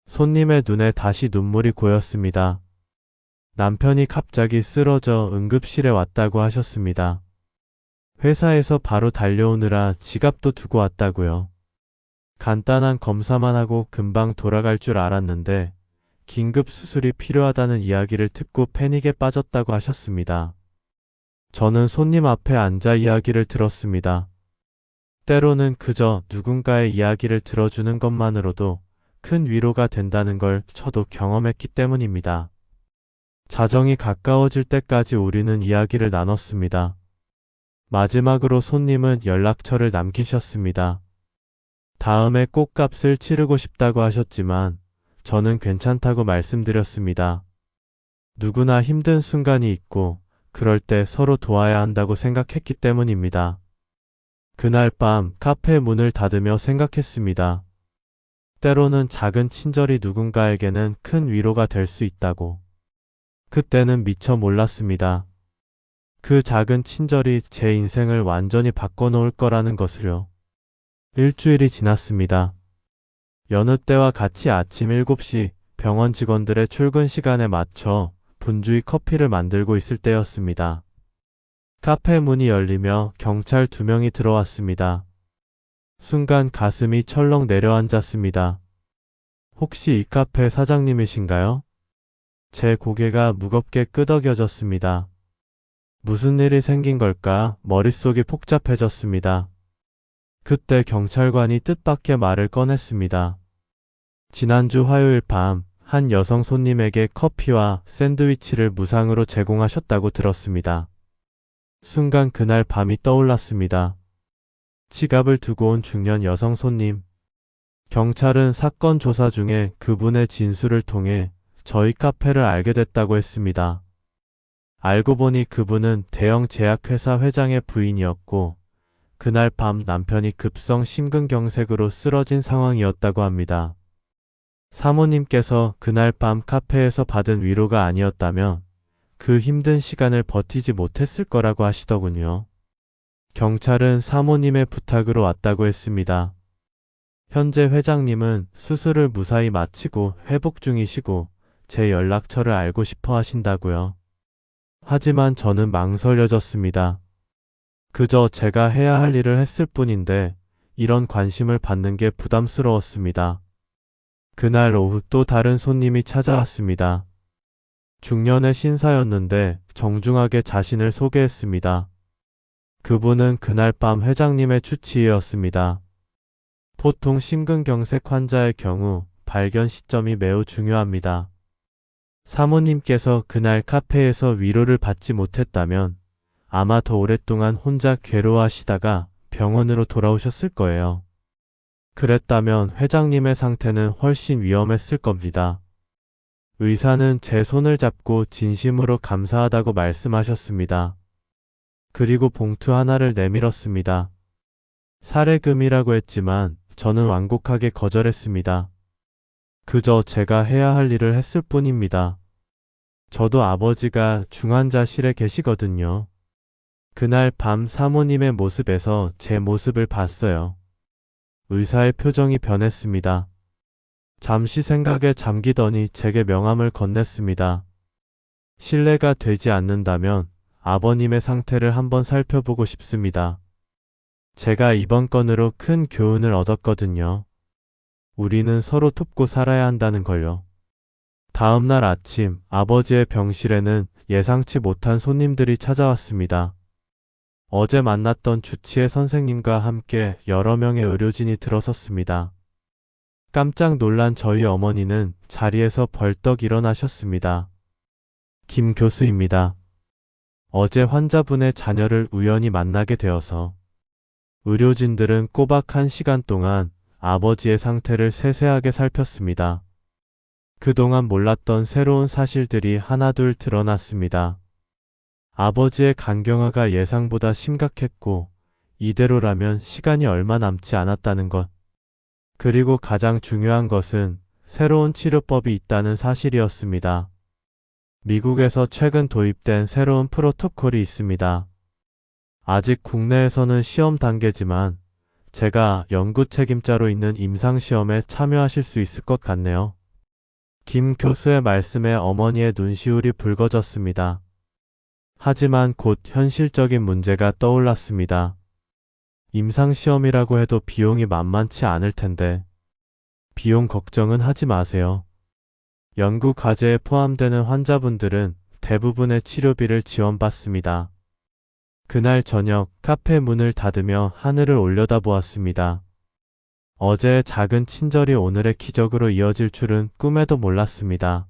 손님의 눈에 다시 눈물이 고였습니다. 남편이 갑자기 쓰러져 응급실에 왔다고 하셨습니다. 회사에서 바로 달려오느라 지갑도 두고 왔다고요. 간단한 검사만 하고 금방 돌아갈 줄 알았는데 긴급 수술이 필요하다는 이야기를 듣고 패닉에 빠졌다고 하셨습니다. 저는 손님 앞에 앉아 이야기를 들었습니다. 때로는 그저 누군가의 이야기를 들어주는 것만으로도 큰 위로가 된다는 걸 저도 경험했기 때문입니다. 자정이 가까워질 때까지 우리는 이야기를 나눴습니다. 마지막으로 손님은 연락처를 남기셨습니다. 다음에 꽃값을 치르고 싶다고 하셨지만 저는 괜찮다고 말씀드렸습니다. 누구나 힘든 순간이 있고 그럴 때 서로 도와야 한다고 생각했기 때문입니다. 그날 밤 카페 문을 닫으며 생각했습니다. 때로는 작은 친절이 누군가에게는 큰 위로가 될 수 있다고. 그때는 미처 몰랐습니다. 그 작은 친절이 제 인생을 완전히 바꿔놓을 거라는 것을요. 일주일이 지났습니다. 여느 때와 같이 아침 7시 병원 직원들의 출근 시간에 맞춰 분주히 커피를 만들고 있을 때였습니다. 카페 문이 열리며 경찰 2명이 들어왔습니다. 순간 가슴이 철렁 내려앉았습니다. 혹시 이 카페 사장님이신가요? 제 고개가 무겁게 끄덕여졌습니다. 무슨 일이 생긴 걸까? 머릿속이 복잡해졌습니다. 그때 경찰관이 뜻밖의 말을 꺼냈습니다. 지난주 화요일 밤 한 여성 손님에게 커피와 샌드위치를 무상으로 제공하셨다고 들었습니다. 순간 그날 밤이 떠올랐습니다. 지갑을 두고 온 중년 여성 손님. 경찰은 사건 조사 중에 그분의 진술을 통해 저희 카페를 알게 됐다고 했습니다. 알고 보니 그분은 대형 제약회사 회장의 부인이었고 그날 밤 남편이 급성 심근경색으로 쓰러진 상황이었다고 합니다. 사모님께서 그날 밤 카페에서 받은 위로가 아니었다면 그 힘든 시간을 버티지 못했을 거라고 하시더군요. 경찰은 사모님의 부탁으로 왔다고 했습니다. 현재 회장님은 수술을 무사히 마치고 회복 중이시고 제 연락처를 알고 싶어 하신다고요. 하지만 저는 망설여졌습니다. 그저 제가 해야 할 일을 했을 뿐인데 이런 관심을 받는 게 부담스러웠습니다. 그날 오후 또 다른 손님이 찾아왔습니다. 중년의 신사였는데 정중하게 자신을 소개했습니다. 그분은 그날 밤 회장님의 주치의였습니다. 보통 심근경색 환자의 경우 발견 시점이 매우 중요합니다. 사모님께서 그날 카페에서 위로를 받지 못했다면 아마 더 오랫동안 혼자 괴로워하시다가 병원으로 돌아오셨을 거예요. 그랬다면 회장님의 상태는 훨씬 위험했을 겁니다. 의사는 제 손을 잡고 진심으로 감사하다고 말씀하셨습니다. 그리고 봉투 하나를 내밀었습니다. 사례금이라고 했지만 저는 완곡하게 거절했습니다. 그저 제가 해야 할 일을 했을 뿐입니다. 저도 아버지가 중환자실에 계시거든요. 그날 밤 사모님의 모습에서 제 모습을 봤어요. 의사의 표정이 변했습니다. 잠시 생각에 잠기더니 제게 명함을 건넸습니다. 실례가 되지 않는다면 아버님의 상태를 한번 살펴보고 싶습니다. 제가 이번 건으로 큰 교훈을 얻었거든요. 우리는 서로 돕고 살아야 한다는 걸요. 다음 날 아침 아버지의 병실에는 예상치 못한 손님들이 찾아왔습니다. 어제 만났던 주치의 선생님과 함께 여러 명의 의료진이 들어섰습니다. 깜짝 놀란 저희 어머니는 자리에서 벌떡 일어나셨습니다. 김 교수입니다. 어제 환자분의 자녀를 우연히 만나게 되어서 의료진들은 꼬박 1시간 동안 아버지의 상태를 세세하게 살폈습니다. 그동안 몰랐던 새로운 사실들이 하나둘 드러났습니다. 아버지의 간경화가 예상보다 심각했고 이대로라면 시간이 얼마 남지 않았다는 것. 그리고 가장 중요한 것은 새로운 치료법이 있다는 사실이었습니다. 미국에서 최근 도입된 새로운 프로토콜이 있습니다. 아직 국내에서는 시험 단계지만 제가 연구 책임자로 있는 임상시험에 참여하실 수 있을 것 같네요. 김 교수의 말씀에 어머니의 눈시울이 붉어졌습니다. 하지만 곧 현실적인 문제가 떠올랐습니다. 임상시험이라고 해도 비용이 만만치 않을 텐데 비용 걱정은 하지 마세요. 연구 과제에 포함되는 환자분들은 대부분의 치료비를 지원받습니다. 그날 저녁 카페 문을 닫으며 하늘을 올려다보았습니다. 어제의 작은 친절이 오늘의 기적으로 이어질 줄은 꿈에도 몰랐습니다.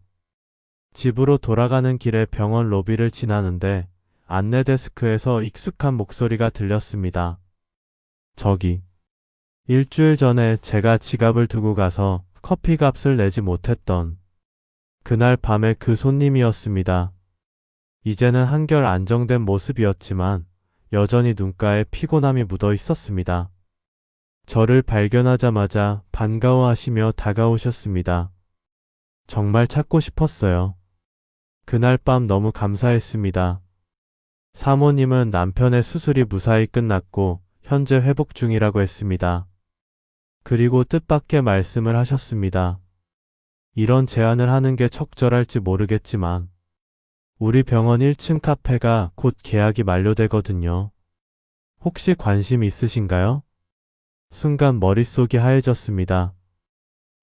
집으로 돌아가는 길에 병원 로비를 지나는데 안내 데스크에서 익숙한 목소리가 들렸습니다. 저기, 일주일 전에 제가 지갑을 두고 가서 커피 값을 내지 못했던 그날 밤의 그 손님이었습니다. 이제는 한결 안정된 모습이었지만 여전히 눈가에 피곤함이 묻어 있었습니다. 저를 발견하자마자 반가워하시며 다가오셨습니다. 정말 찾고 싶었어요. 그날 밤 너무 감사했습니다. 사모님은 남편의 수술이 무사히 끝났고 현재 회복 중이라고 했습니다. 그리고 뜻밖의 말씀을 하셨습니다. 이런 제안을 하는 게 적절할지 모르겠지만 우리 병원 1층 카페가 곧 계약이 만료되거든요. 혹시 관심 있으신가요? 순간 머릿속이 하얘졌습니다.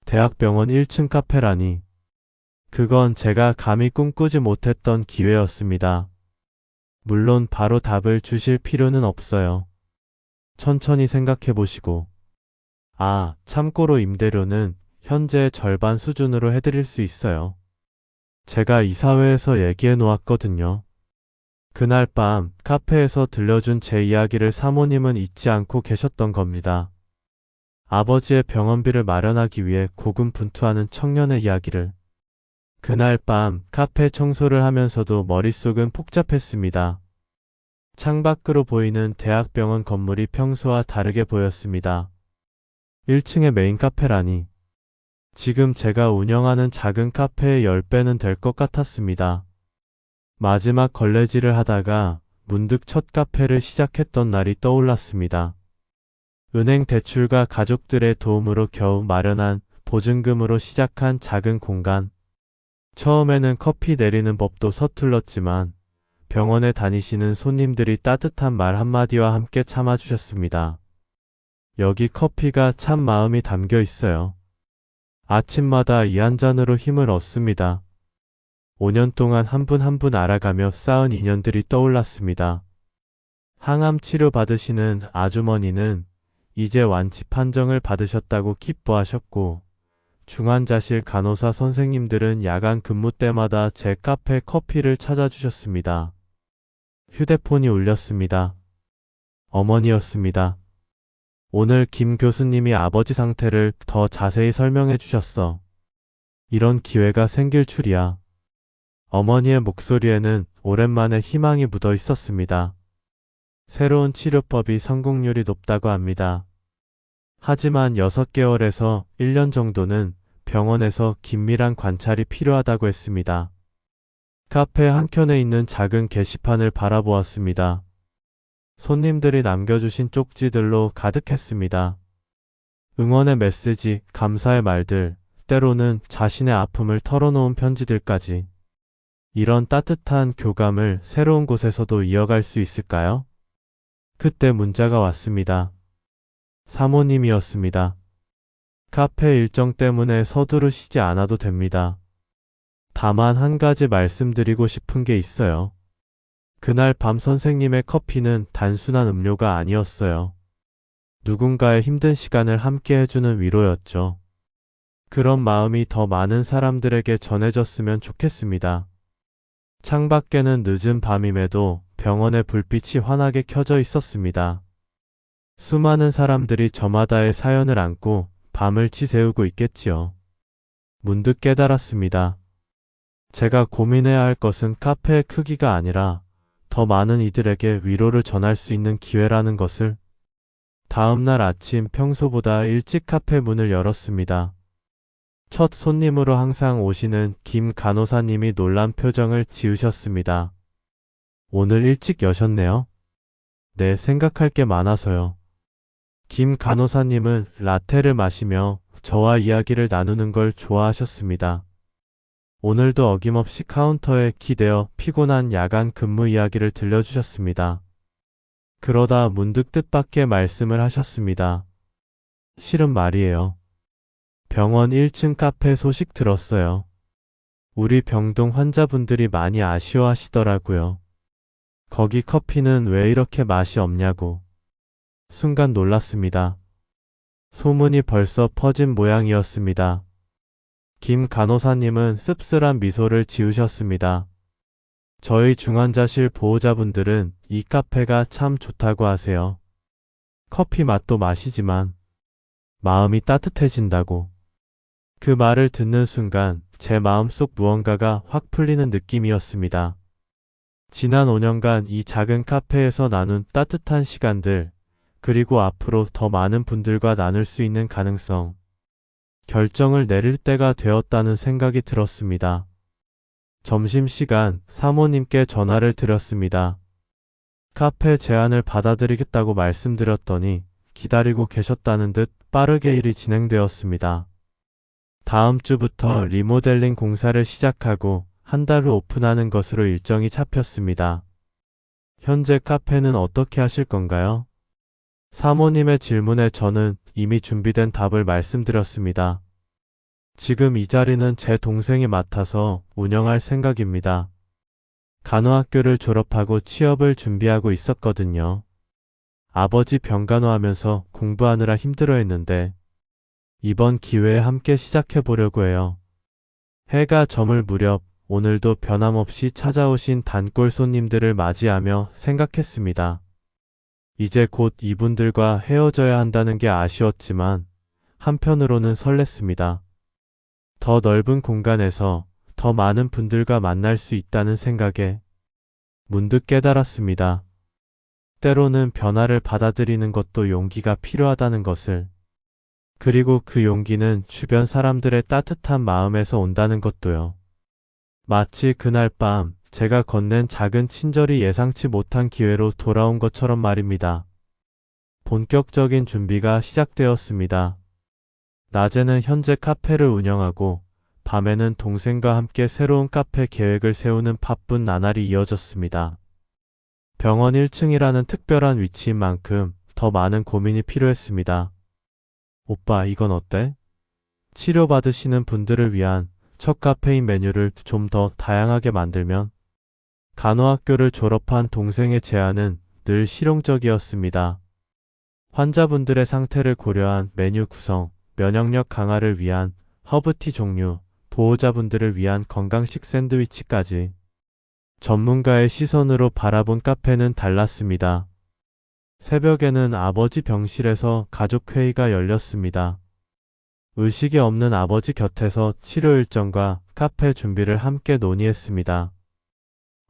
대학병원 1층 카페라니. 그건 제가 감히 꿈꾸지 못했던 기회였습니다. 물론 바로 답을 주실 필요는 없어요. 천천히 생각해 보시고. 참고로 임대료는 현재의 절반 수준으로 해드릴 수 있어요. 제가 이사회에서 얘기해 놓았거든요. 그날 밤 카페에서 들려준 제 이야기를 사모님은 잊지 않고 계셨던 겁니다. 아버지의 병원비를 마련하기 위해 고군분투하는 청년의 이야기를. 그날 밤 카페 청소를 하면서도 머릿속은 복잡했습니다. 창밖으로 보이는 대학병원 건물이 평소와 다르게 보였습니다. 1층의 메인 카페라니. 지금 제가 운영하는 작은 카페의 10배는 될 것 같았습니다. 마지막 걸레질을 하다가 문득 첫 카페를 시작했던 날이 떠올랐습니다. 은행 대출과 가족들의 도움으로 겨우 마련한 보증금으로 시작한 작은 공간. 처음에는 커피 내리는 법도 서툴렀지만 병원에 다니시는 손님들이 따뜻한 말 한마디와 함께 참아주셨습니다. 여기 커피가 참 마음이 담겨 있어요. 아침마다 이 한 잔으로 힘을 얻습니다. 5년 동안 한 분 한 분 알아가며 쌓은 인연들이 떠올랐습니다. 항암 치료 받으시는 아주머니는 이제 완치 판정을 받으셨다고 기뻐하셨고, 중환자실 간호사 선생님들은 야간 근무 때마다 제 카페 커피를 찾아주셨습니다. 휴대폰이 울렸습니다. 어머니였습니다. 오늘 김 교수님이 아버지 상태를 더 자세히 설명해 주셨어. 이런 기회가 생길 줄이야. 어머니의 목소리에는 오랜만에 희망이 묻어 있었습니다. 새로운 치료법이 성공률이 높다고 합니다. 하지만 6개월에서 1년 정도는 병원에서 긴밀한 관찰이 필요하다고 했습니다. 카페 한켠에 있는 작은 게시판을 바라보았습니다. 손님들이 남겨주신 쪽지들로 가득했습니다. 응원의 메시지, 감사의 말들, 때로는 자신의 아픔을 털어놓은 편지들까지. 이런 따뜻한 교감을 새로운 곳에서도 이어갈 수 있을까요? 그때 문자가 왔습니다. 사모님이었습니다. 카페 일정 때문에 서두르시지 않아도 됩니다. 다만 한 가지 말씀드리고 싶은 게 있어요. 그날 밤 선생님의 커피는 단순한 음료가 아니었어요. 누군가의 힘든 시간을 함께 해주는 위로였죠. 그런 마음이 더 많은 사람들에게 전해졌으면 좋겠습니다. 창밖에는 늦은 밤임에도 병원의 불빛이 환하게 켜져 있었습니다. 수많은 사람들이 저마다의 사연을 안고 밤을 지새우고 있겠지요. 문득 깨달았습니다. 제가 고민해야 할 것은 카페의 크기가 아니라 더 많은 이들에게 위로를 전할 수 있는 기회라는 것을. 다음 날 아침 평소보다 일찍 카페 문을 열었습니다. 첫 손님으로 항상 오시는 김 간호사님이 놀란 표정을 지으셨습니다. 오늘 일찍 여셨네요. 네, 생각할 게 많아서요. 김 간호사님은 라테를 마시며 저와 이야기를 나누는 걸 좋아하셨습니다. 오늘도 어김없이 카운터에 기대어 피곤한 야간 근무 이야기를 들려주셨습니다. 그러다 문득 뜻밖의 말씀을 하셨습니다. 실은 말이에요. 병원 1층 카페 소식 들었어요. 우리 병동 환자분들이 많이 아쉬워하시더라고요. 거기 커피는 왜 이렇게 맛이 없냐고. 순간 놀랐습니다. 소문이 벌써 퍼진 모양이었습니다. 김 간호사님은 씁쓸한 미소를 지으셨습니다. 저희 중환자실 보호자분들은 이 카페가 참 좋다고 하세요. 커피 맛도 마시지만 마음이 따뜻해진다고. 그 말을 듣는 순간 제 마음속 무언가가 확 풀리는 느낌이었습니다. 지난 5년간 이 작은 카페에서 나눈 따뜻한 시간들, 그리고 앞으로 더 많은 분들과 나눌 수 있는 가능성, 결정을 내릴 때가 되었다는 생각이 들었습니다. 점심시간 사모님께 전화를 드렸습니다. 카페 제안을 받아들이겠다고 말씀드렸더니 기다리고 계셨다는 듯 빠르게 일이 진행되었습니다. 다음 주부터 리모델링 공사를 시작하고 한 달 후 오픈하는 것으로 일정이 잡혔습니다. 현재 카페는 어떻게 하실 건가요? 사모님의 질문에 저는 이미 준비된 답을 말씀드렸습니다. 지금 이 자리는 제 동생이 맡아서 운영할 생각입니다. 간호학교를 졸업하고 취업을 준비하고 있었거든요. 아버지 병간호하면서 공부하느라 힘들어했는데 이번 기회에 함께 시작해보려고 해요. 해가 저물 무렵 오늘도 변함없이 찾아오신 단골 손님들을 맞이하며 생각했습니다. 이제 곧 이분들과 헤어져야 한다는 게 아쉬웠지만 한편으로는 설렜습니다. 더 넓은 공간에서 더 많은 분들과 만날 수 있다는 생각에 문득 깨달았습니다. 때로는 변화를 받아들이는 것도 용기가 필요하다는 것을, 그리고 그 용기는 주변 사람들의 따뜻한 마음에서 온다는 것도요. 마치 그날 밤 제가 건넨 작은 친절이 예상치 못한 기회로 돌아온 것처럼 말입니다. 본격적인 준비가 시작되었습니다. 낮에는 현재 카페를 운영하고 밤에는 동생과 함께 새로운 카페 계획을 세우는 바쁜 나날이 이어졌습니다. 병원 1층이라는 특별한 위치인 만큼 더 많은 고민이 필요했습니다. 오빠, 이건 어때? 치료받으시는 분들을 위한 첫 카페인 메뉴를 좀 더 다양하게 만들면? 간호학교를 졸업한 동생의 제안은 늘 실용적이었습니다. 환자분들의 상태를 고려한 메뉴 구성, 면역력 강화를 위한 허브티 종류, 보호자분들을 위한 건강식 샌드위치까지. 전문가의 시선으로 바라본 카페는 달랐습니다. 새벽에는 아버지 병실에서 가족회의가 열렸습니다. 의식이 없는 아버지 곁에서 치료 일정과 카페 준비를 함께 논의했습니다.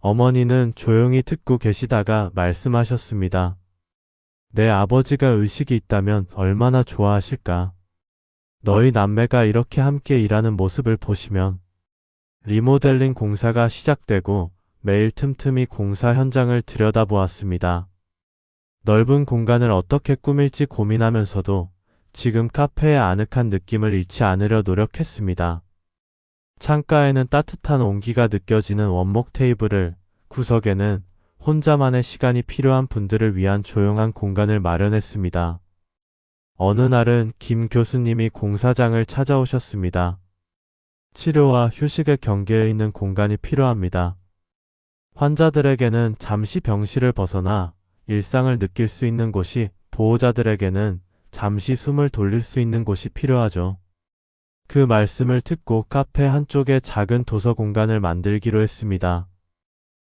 어머니는 조용히 듣고 계시다가 말씀하셨습니다. 내 아버지가 의식이 있다면 얼마나 좋아하실까? 너희 남매가 이렇게 함께 일하는 모습을 보시면. 리모델링 공사가 시작되고 매일 틈틈이 공사 현장을 들여다보았습니다. 넓은 공간을 어떻게 꾸밀지 고민하면서도 지금 카페의 아늑한 느낌을 잃지 않으려 노력했습니다. 창가에는 따뜻한 온기가 느껴지는 원목 테이블을, 구석에는 혼자만의 시간이 필요한 분들을 위한 조용한 공간을 마련했습니다. 어느 날은 김 교수님이 공사장을 찾아오셨습니다. 치료와 휴식의 경계에 있는 공간이 필요합니다. 환자들에게는 잠시 병실을 벗어나 일상을 느낄 수 있는 곳이, 보호자들에게는 잠시 숨을 돌릴 수 있는 곳이 필요하죠. 그 말씀을 듣고 카페 한쪽에 작은 도서 공간을 만들기로 했습니다.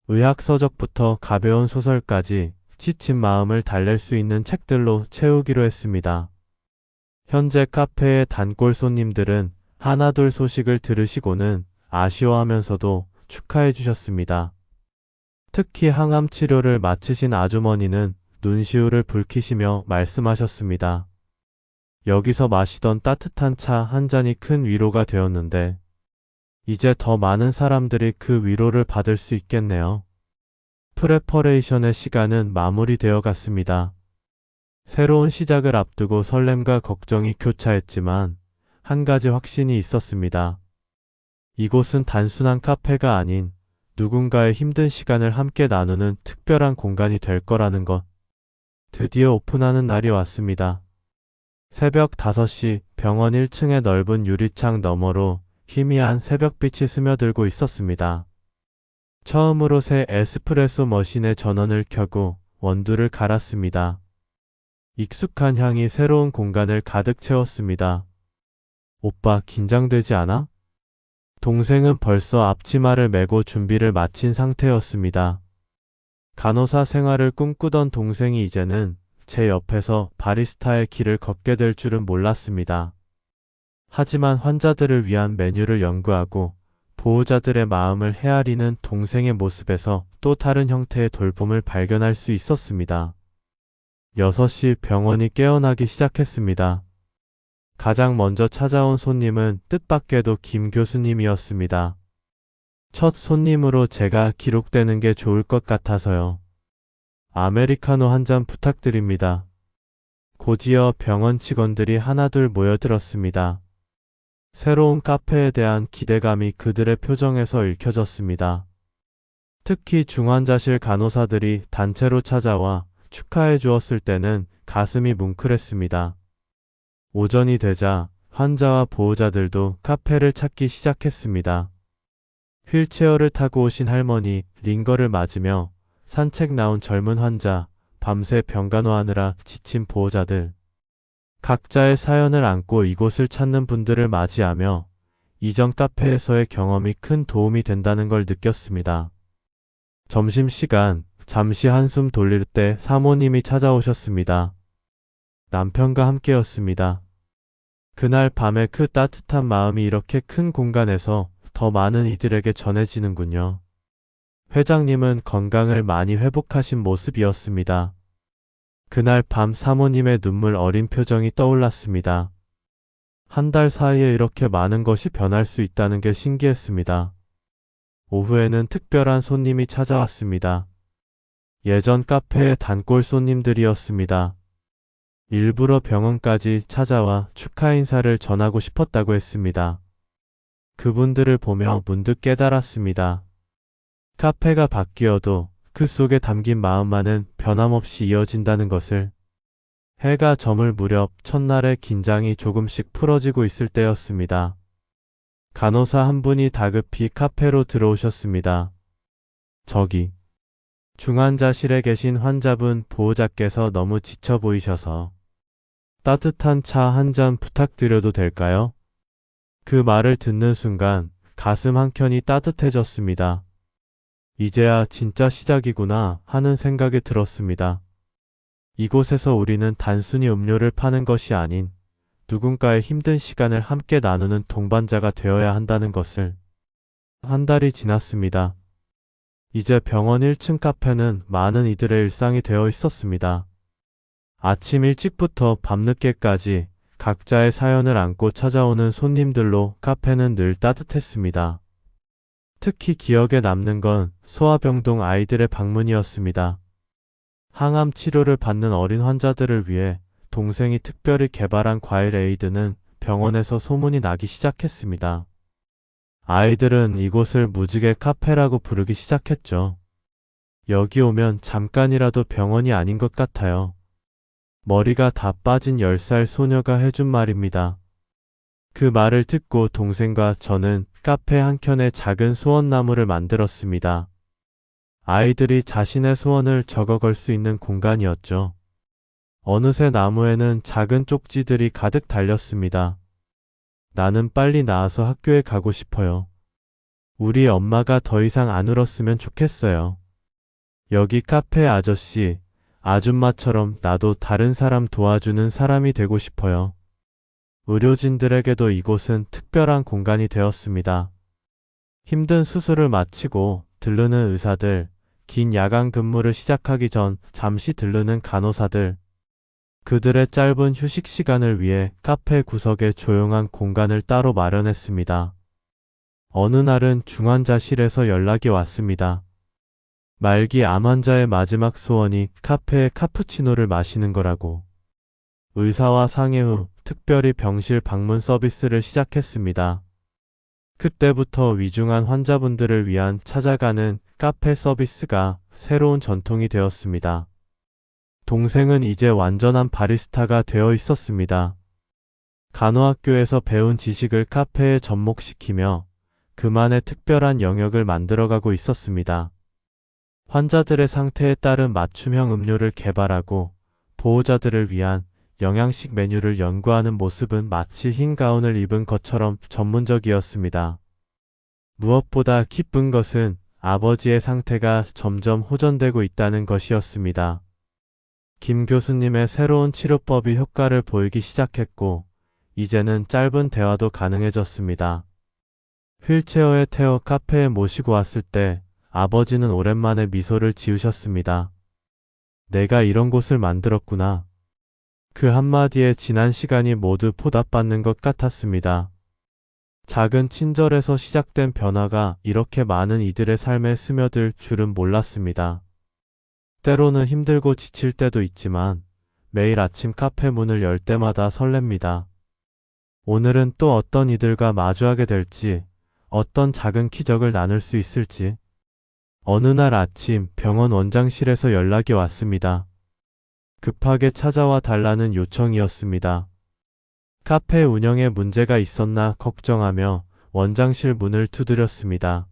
의학 서적부터 가벼운 소설까지 지친 마음을 달랠 수 있는 책들로 채우기로 했습니다. 현재 카페의 단골 손님들은 하나둘 소식을 들으시고는 아쉬워하면서도 축하해 주셨습니다. 특히 항암 치료를 마치신 아주머니는 눈시울을 붉히시며 말씀하셨습니다. 여기서 마시던 따뜻한 차 한 잔이 큰 위로가 되었는데 이제 더 많은 사람들이 그 위로를 받을 수 있겠네요. 프레퍼레이션의 시간은 마무리되어 갔습니다. 새로운 시작을 앞두고 설렘과 걱정이 교차했지만 한 가지 확신이 있었습니다. 이곳은 단순한 카페가 아닌 누군가의 힘든 시간을 함께 나누는 특별한 공간이 될 거라는 것. 드디어 오픈하는 날이 왔습니다. 새벽 5시 병원 1층의 넓은 유리창 너머로 희미한 새벽빛이 스며들고 있었습니다. 처음으로 새 에스프레소 머신의 전원을 켜고 원두를 갈았습니다. 익숙한 향이 새로운 공간을 가득 채웠습니다. 오빠, 긴장되지 않아? 동생은 벌써 앞치마를 메고 준비를 마친 상태였습니다. 간호사 생활을 꿈꾸던 동생이 이제는 제 옆에서 바리스타의 길을 걷게 될 줄은 몰랐습니다. 하지만 환자들을 위한 메뉴를 연구하고 보호자들의 마음을 헤아리는 동생의 모습에서 또 다른 형태의 돌봄을 발견할 수 있었습니다. 6시 병원이 깨어나기 시작했습니다. 가장 먼저 찾아온 손님은 뜻밖에도 김 교수님이었습니다. 첫 손님으로 제가 기록되는 게 좋을 것 같아서요. 아메리카노 한 잔 부탁드립니다. 곧이어 병원 직원들이 하나둘 모여들었습니다. 새로운 카페에 대한 기대감이 그들의 표정에서 읽혀졌습니다. 특히 중환자실 간호사들이 단체로 찾아와 축하해 주었을 때는 가슴이 뭉클했습니다. 오전이 되자 환자와 보호자들도 카페를 찾기 시작했습니다. 휠체어를 타고 오신 할머니, 링거를 맞으며 산책 나온 젊은 환자, 밤새 병간호하느라 지친 보호자들. 각자의 사연을 안고 이곳을 찾는 분들을 맞이하며 이전 카페에서의 경험이 큰 도움이 된다는 걸 느꼈습니다. 점심시간, 잠시 한숨 돌릴 때 사모님이 찾아오셨습니다. 남편과 함께였습니다. 그날 밤에 그 따뜻한 마음이 이렇게 큰 공간에서 더 많은 이들에게 전해지는군요. 회장님은 건강을 많이 회복하신 모습이었습니다. 그날 밤 사모님의 눈물 어린 표정이 떠올랐습니다. 한 달 사이에 이렇게 많은 것이 변할 수 있다는 게 신기했습니다. 오후에는 특별한 손님이 찾아왔습니다. 예전 카페의 단골 손님들이었습니다. 일부러 병원까지 찾아와 축하 인사를 전하고 싶었다고 했습니다. 그분들을 보며 문득 깨달았습니다. 카페가 바뀌어도 그 속에 담긴 마음만은 변함없이 이어진다는 것을. 해가 저물 무렵 첫날의 긴장이 조금씩 풀어지고 있을 때였습니다. 간호사 한 분이 다급히 카페로 들어오셨습니다. 저기, 중환자실에 계신 환자분 보호자께서 너무 지쳐 보이셔서 따뜻한 차 한 잔 부탁드려도 될까요? 그 말을 듣는 순간 가슴 한켠이 따뜻해졌습니다. 이제야 진짜 시작이구나 하는 생각이 들었습니다. 이곳에서 우리는 단순히 음료를 파는 것이 아닌 누군가의 힘든 시간을 함께 나누는 동반자가 되어야 한다는 것을. 한 달이 지났습니다. 이제 병원 1층 카페는 많은 이들의 일상이 되어 있었습니다. 아침 일찍부터 밤늦게까지 각자의 사연을 안고 찾아오는 손님들로 카페는 늘 따뜻했습니다. 특히 기억에 남는 건 소아병동 아이들의 방문이었습니다. 항암 치료를 받는 어린 환자들을 위해 동생이 특별히 개발한 과일 에이드는 병원에서 소문이 나기 시작했습니다. 아이들은 이곳을 무지개 카페라고 부르기 시작했죠. 여기 오면 잠깐이라도 병원이 아닌 것 같아요. 머리가 다 빠진 10살 소녀가 해준 말입니다. 그 말을 듣고 동생과 저는 카페 한켠에 작은 소원나무를 만들었습니다. 아이들이 자신의 소원을 적어 걸 수 있는 공간이었죠. 어느새 나무에는 작은 쪽지들이 가득 달렸습니다. 나는 빨리 나와서 학교에 가고 싶어요. 우리 엄마가 더 이상 안 울었으면 좋겠어요. 여기 카페 아저씨, 아줌마처럼 나도 다른 사람 도와주는 사람이 되고 싶어요. 의료진들에게도 이곳은 특별한 공간이 되었습니다. 힘든 수술을 마치고 들르는 의사들, 긴 야간 근무를 시작하기 전 잠시 들르는 간호사들, 그들의 짧은 휴식 시간을 위해 카페 구석에 조용한 공간을 따로 마련했습니다. 어느 날은 중환자실에서 연락이 왔습니다. 말기 암 환자의 마지막 소원이 카페에 카푸치노를 마시는 거라고. 의사와 상의 후 특별히 병실 방문 서비스를 시작했습니다. 그때부터 위중한 환자분들을 위한 찾아가는 카페 서비스가 새로운 전통이 되었습니다. 동생은 이제 완전한 바리스타가 되어 있었습니다. 간호학교에서 배운 지식을 카페에 접목시키며 그만의 특별한 영역을 만들어가고 있었습니다. 환자들의 상태에 따른 맞춤형 음료를 개발하고 보호자들을 위한 영양식 메뉴를 연구하는 모습은 마치 흰 가운을 입은 것처럼 전문적이었습니다. 무엇보다 기쁜 것은 아버지의 상태가 점점 호전되고 있다는 것이었습니다. 김 교수님의 새로운 치료법이 효과를 보이기 시작했고, 이제는 짧은 대화도 가능해졌습니다. 휠체어에 태워 카페에 모시고 왔을 때 아버지는 오랜만에 미소를 지으셨습니다. 내가 이런 곳을 만들었구나. 그 한마디에 지난 시간이 모두 보답받는 것 같았습니다. 작은 친절에서 시작된 변화가 이렇게 많은 이들의 삶에 스며들 줄은 몰랐습니다. 때로는 힘들고 지칠 때도 있지만 매일 아침 카페 문을 열 때마다 설렙니다. 오늘은 또 어떤 이들과 마주하게 될지, 어떤 작은 기적을 나눌 수 있을지. 어느 날 아침 병원 원장실에서 연락이 왔습니다. 급하게 찾아와 달라는 요청이었습니다. 카페 운영에 문제가 있었나 걱정하며 원장실 문을 두드렸습니다.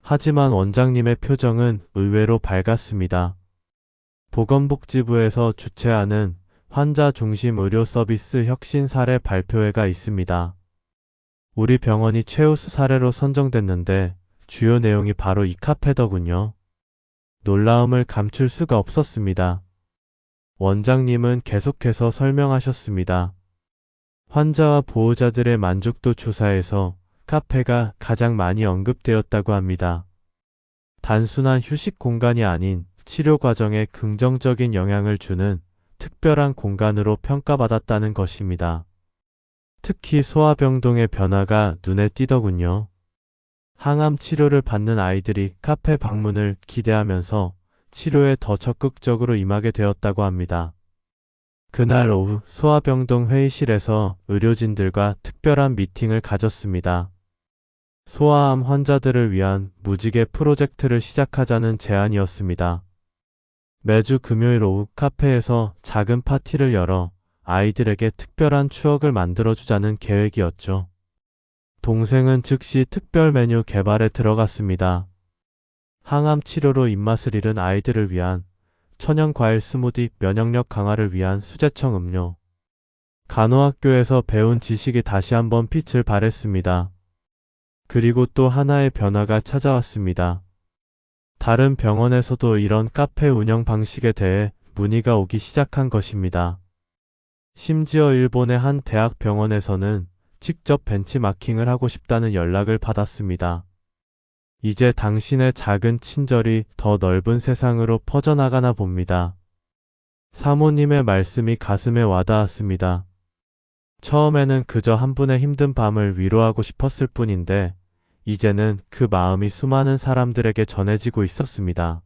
하지만 원장님의 표정은 의외로 밝았습니다. 보건복지부에서 주최하는 환자 중심 의료 서비스 혁신 사례 발표회가 있습니다. 우리 병원이 최우수 사례로 선정됐는데 주요 내용이 바로 이 카페더군요. 놀라움을 감출 수가 없었습니다. 원장님은 계속해서 설명하셨습니다. 환자와 보호자들의 만족도 조사에서 카페가 가장 많이 언급되었다고 합니다. 단순한 휴식 공간이 아닌 치료 과정에 긍정적인 영향을 주는 특별한 공간으로 평가받았다는 것입니다. 특히 소화병동의 변화가 눈에 띄더군요. 항암 치료를 받는 아이들이 카페 방문을 기대하면서 치료에 더 적극적으로 임하게 되었다고 합니다. 그날 오후 소아병동 회의실에서 의료진들과 특별한 미팅을 가졌습니다. 소아암 환자들을 위한 무지개 프로젝트를 시작하자는 제안이었습니다. 매주 금요일 오후 카페에서 작은 파티를 열어 아이들에게 특별한 추억을 만들어주자는 계획이었죠. 동생은 즉시 특별 메뉴 개발에 들어갔습니다. 항암 치료로 입맛을 잃은 아이들을 위한 천연 과일 스무디, 면역력 강화를 위한 수제청 음료. 간호학교에서 배운 지식이 다시 한번 빛을 발했습니다. 그리고 또 하나의 변화가 찾아왔습니다. 다른 병원에서도 이런 카페 운영 방식에 대해 문의가 오기 시작한 것입니다. 심지어 일본의 한 대학 병원에서는 직접 벤치마킹을 하고 싶다는 연락을 받았습니다. 이제 당신의 작은 친절이 더 넓은 세상으로 퍼져나가나 봅니다. 사모님의 말씀이 가슴에 와닿았습니다. 처음에는 그저 한 분의 힘든 밤을 위로하고 싶었을 뿐인데 이제는 그 마음이 수많은 사람들에게 전해지고 있었습니다.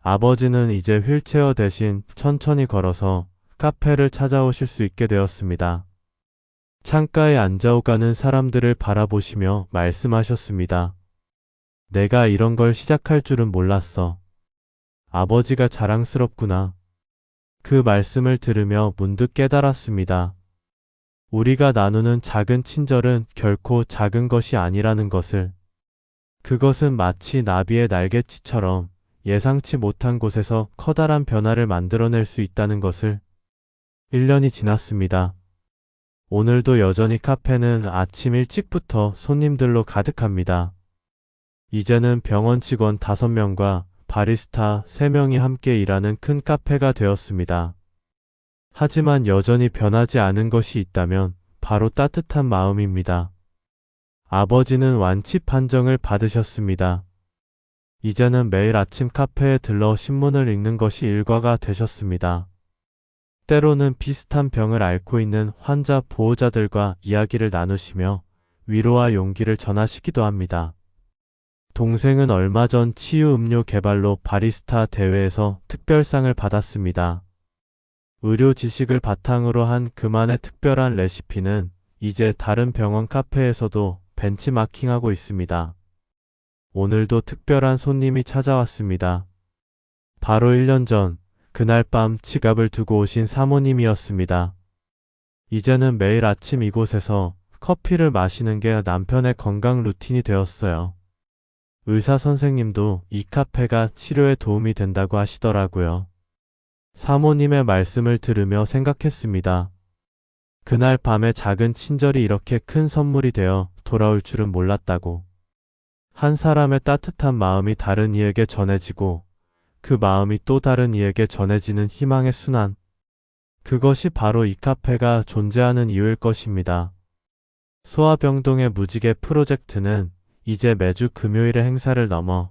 아버지는 이제 휠체어 대신 천천히 걸어서 카페를 찾아오실 수 있게 되었습니다. 창가에 앉아오가는 사람들을 바라보시며 말씀하셨습니다. 내가 이런 걸 시작할 줄은 몰랐어. 아버지가 자랑스럽구나. 그 말씀을 들으며 문득 깨달았습니다. 우리가 나누는 작은 친절은 결코 작은 것이 아니라는 것을. 그것은 마치 나비의 날갯짓처럼 예상치 못한 곳에서 커다란 변화를 만들어낼 수 있다는 것을. 1년이 지났습니다. 오늘도 여전히 카페는 아침 일찍부터 손님들로 가득합니다. 이제는 병원 직원 5명과 바리스타 3명이 함께 일하는 큰 카페가 되었습니다. 하지만 여전히 변하지 않은 것이 있다면 바로 따뜻한 마음입니다. 아버지는 완치 판정을 받으셨습니다. 이제는 매일 아침 카페에 들러 신문을 읽는 것이 일과가 되셨습니다. 때로는 비슷한 병을 앓고 있는 환자 보호자들과 이야기를 나누시며 위로와 용기를 전하시기도 합니다. 동생은 얼마 전 치유 음료 개발로 바리스타 대회에서 특별상을 받았습니다. 의료 지식을 바탕으로 한 그만의 특별한 레시피는 이제 다른 병원 카페에서도 벤치마킹하고 있습니다. 오늘도 특별한 손님이 찾아왔습니다. 바로 1년 전, 그날 밤 지갑을 두고 오신 사모님이었습니다. 이제는 매일 아침 이곳에서 커피를 마시는 게 남편의 건강 루틴이 되었어요. 의사 선생님도 이 카페가 치료에 도움이 된다고 하시더라고요. 사모님의 말씀을 들으며 생각했습니다. 그날 밤의 작은 친절이 이렇게 큰 선물이 되어 돌아올 줄은 몰랐다고. 한 사람의 따뜻한 마음이 다른 이에게 전해지고 그 마음이 또 다른 이에게 전해지는 희망의 순환. 그것이 바로 이 카페가 존재하는 이유일 것입니다. 소아병동의 무지개 프로젝트는 이제 매주 금요일의 행사를 넘어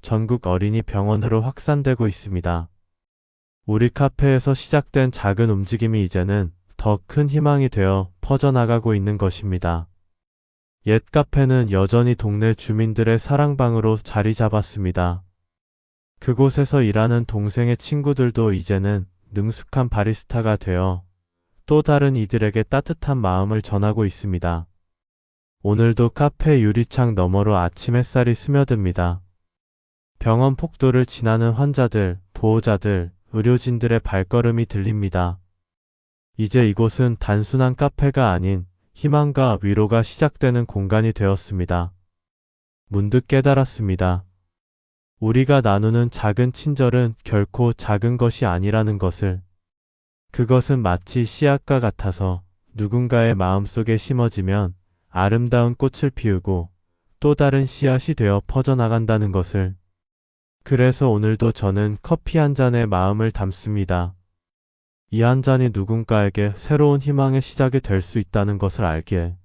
전국 어린이 병원으로 확산되고 있습니다. 우리 카페에서 시작된 작은 움직임이 이제는 더 큰 희망이 되어 퍼져나가고 있는 것입니다. 옛 카페는 여전히 동네 주민들의 사랑방으로 자리 잡았습니다. 그곳에서 일하는 동생의 친구들도 이제는 능숙한 바리스타가 되어 또 다른 이들에게 따뜻한 마음을 전하고 있습니다. 오늘도 카페 유리창 너머로 아침 햇살이 스며듭니다. 병원 폭도를 지나는 환자들, 보호자들, 의료진들의 발걸음이 들립니다. 이제 이곳은 단순한 카페가 아닌 희망과 위로가 시작되는 공간이 되었습니다. 문득 깨달았습니다. 우리가 나누는 작은 친절은 결코 작은 것이 아니라는 것을. 그것은 마치 씨앗과 같아서 누군가의 마음속에 심어지면 아름다운 꽃을 피우고 또 다른 씨앗이 되어 퍼져나간다는 것을. 그래서 오늘도 저는 커피 한 잔에 마음을 담습니다. 이 한 잔이 누군가에게 새로운 희망의 시작이 될 수 있다는 것을 알기에.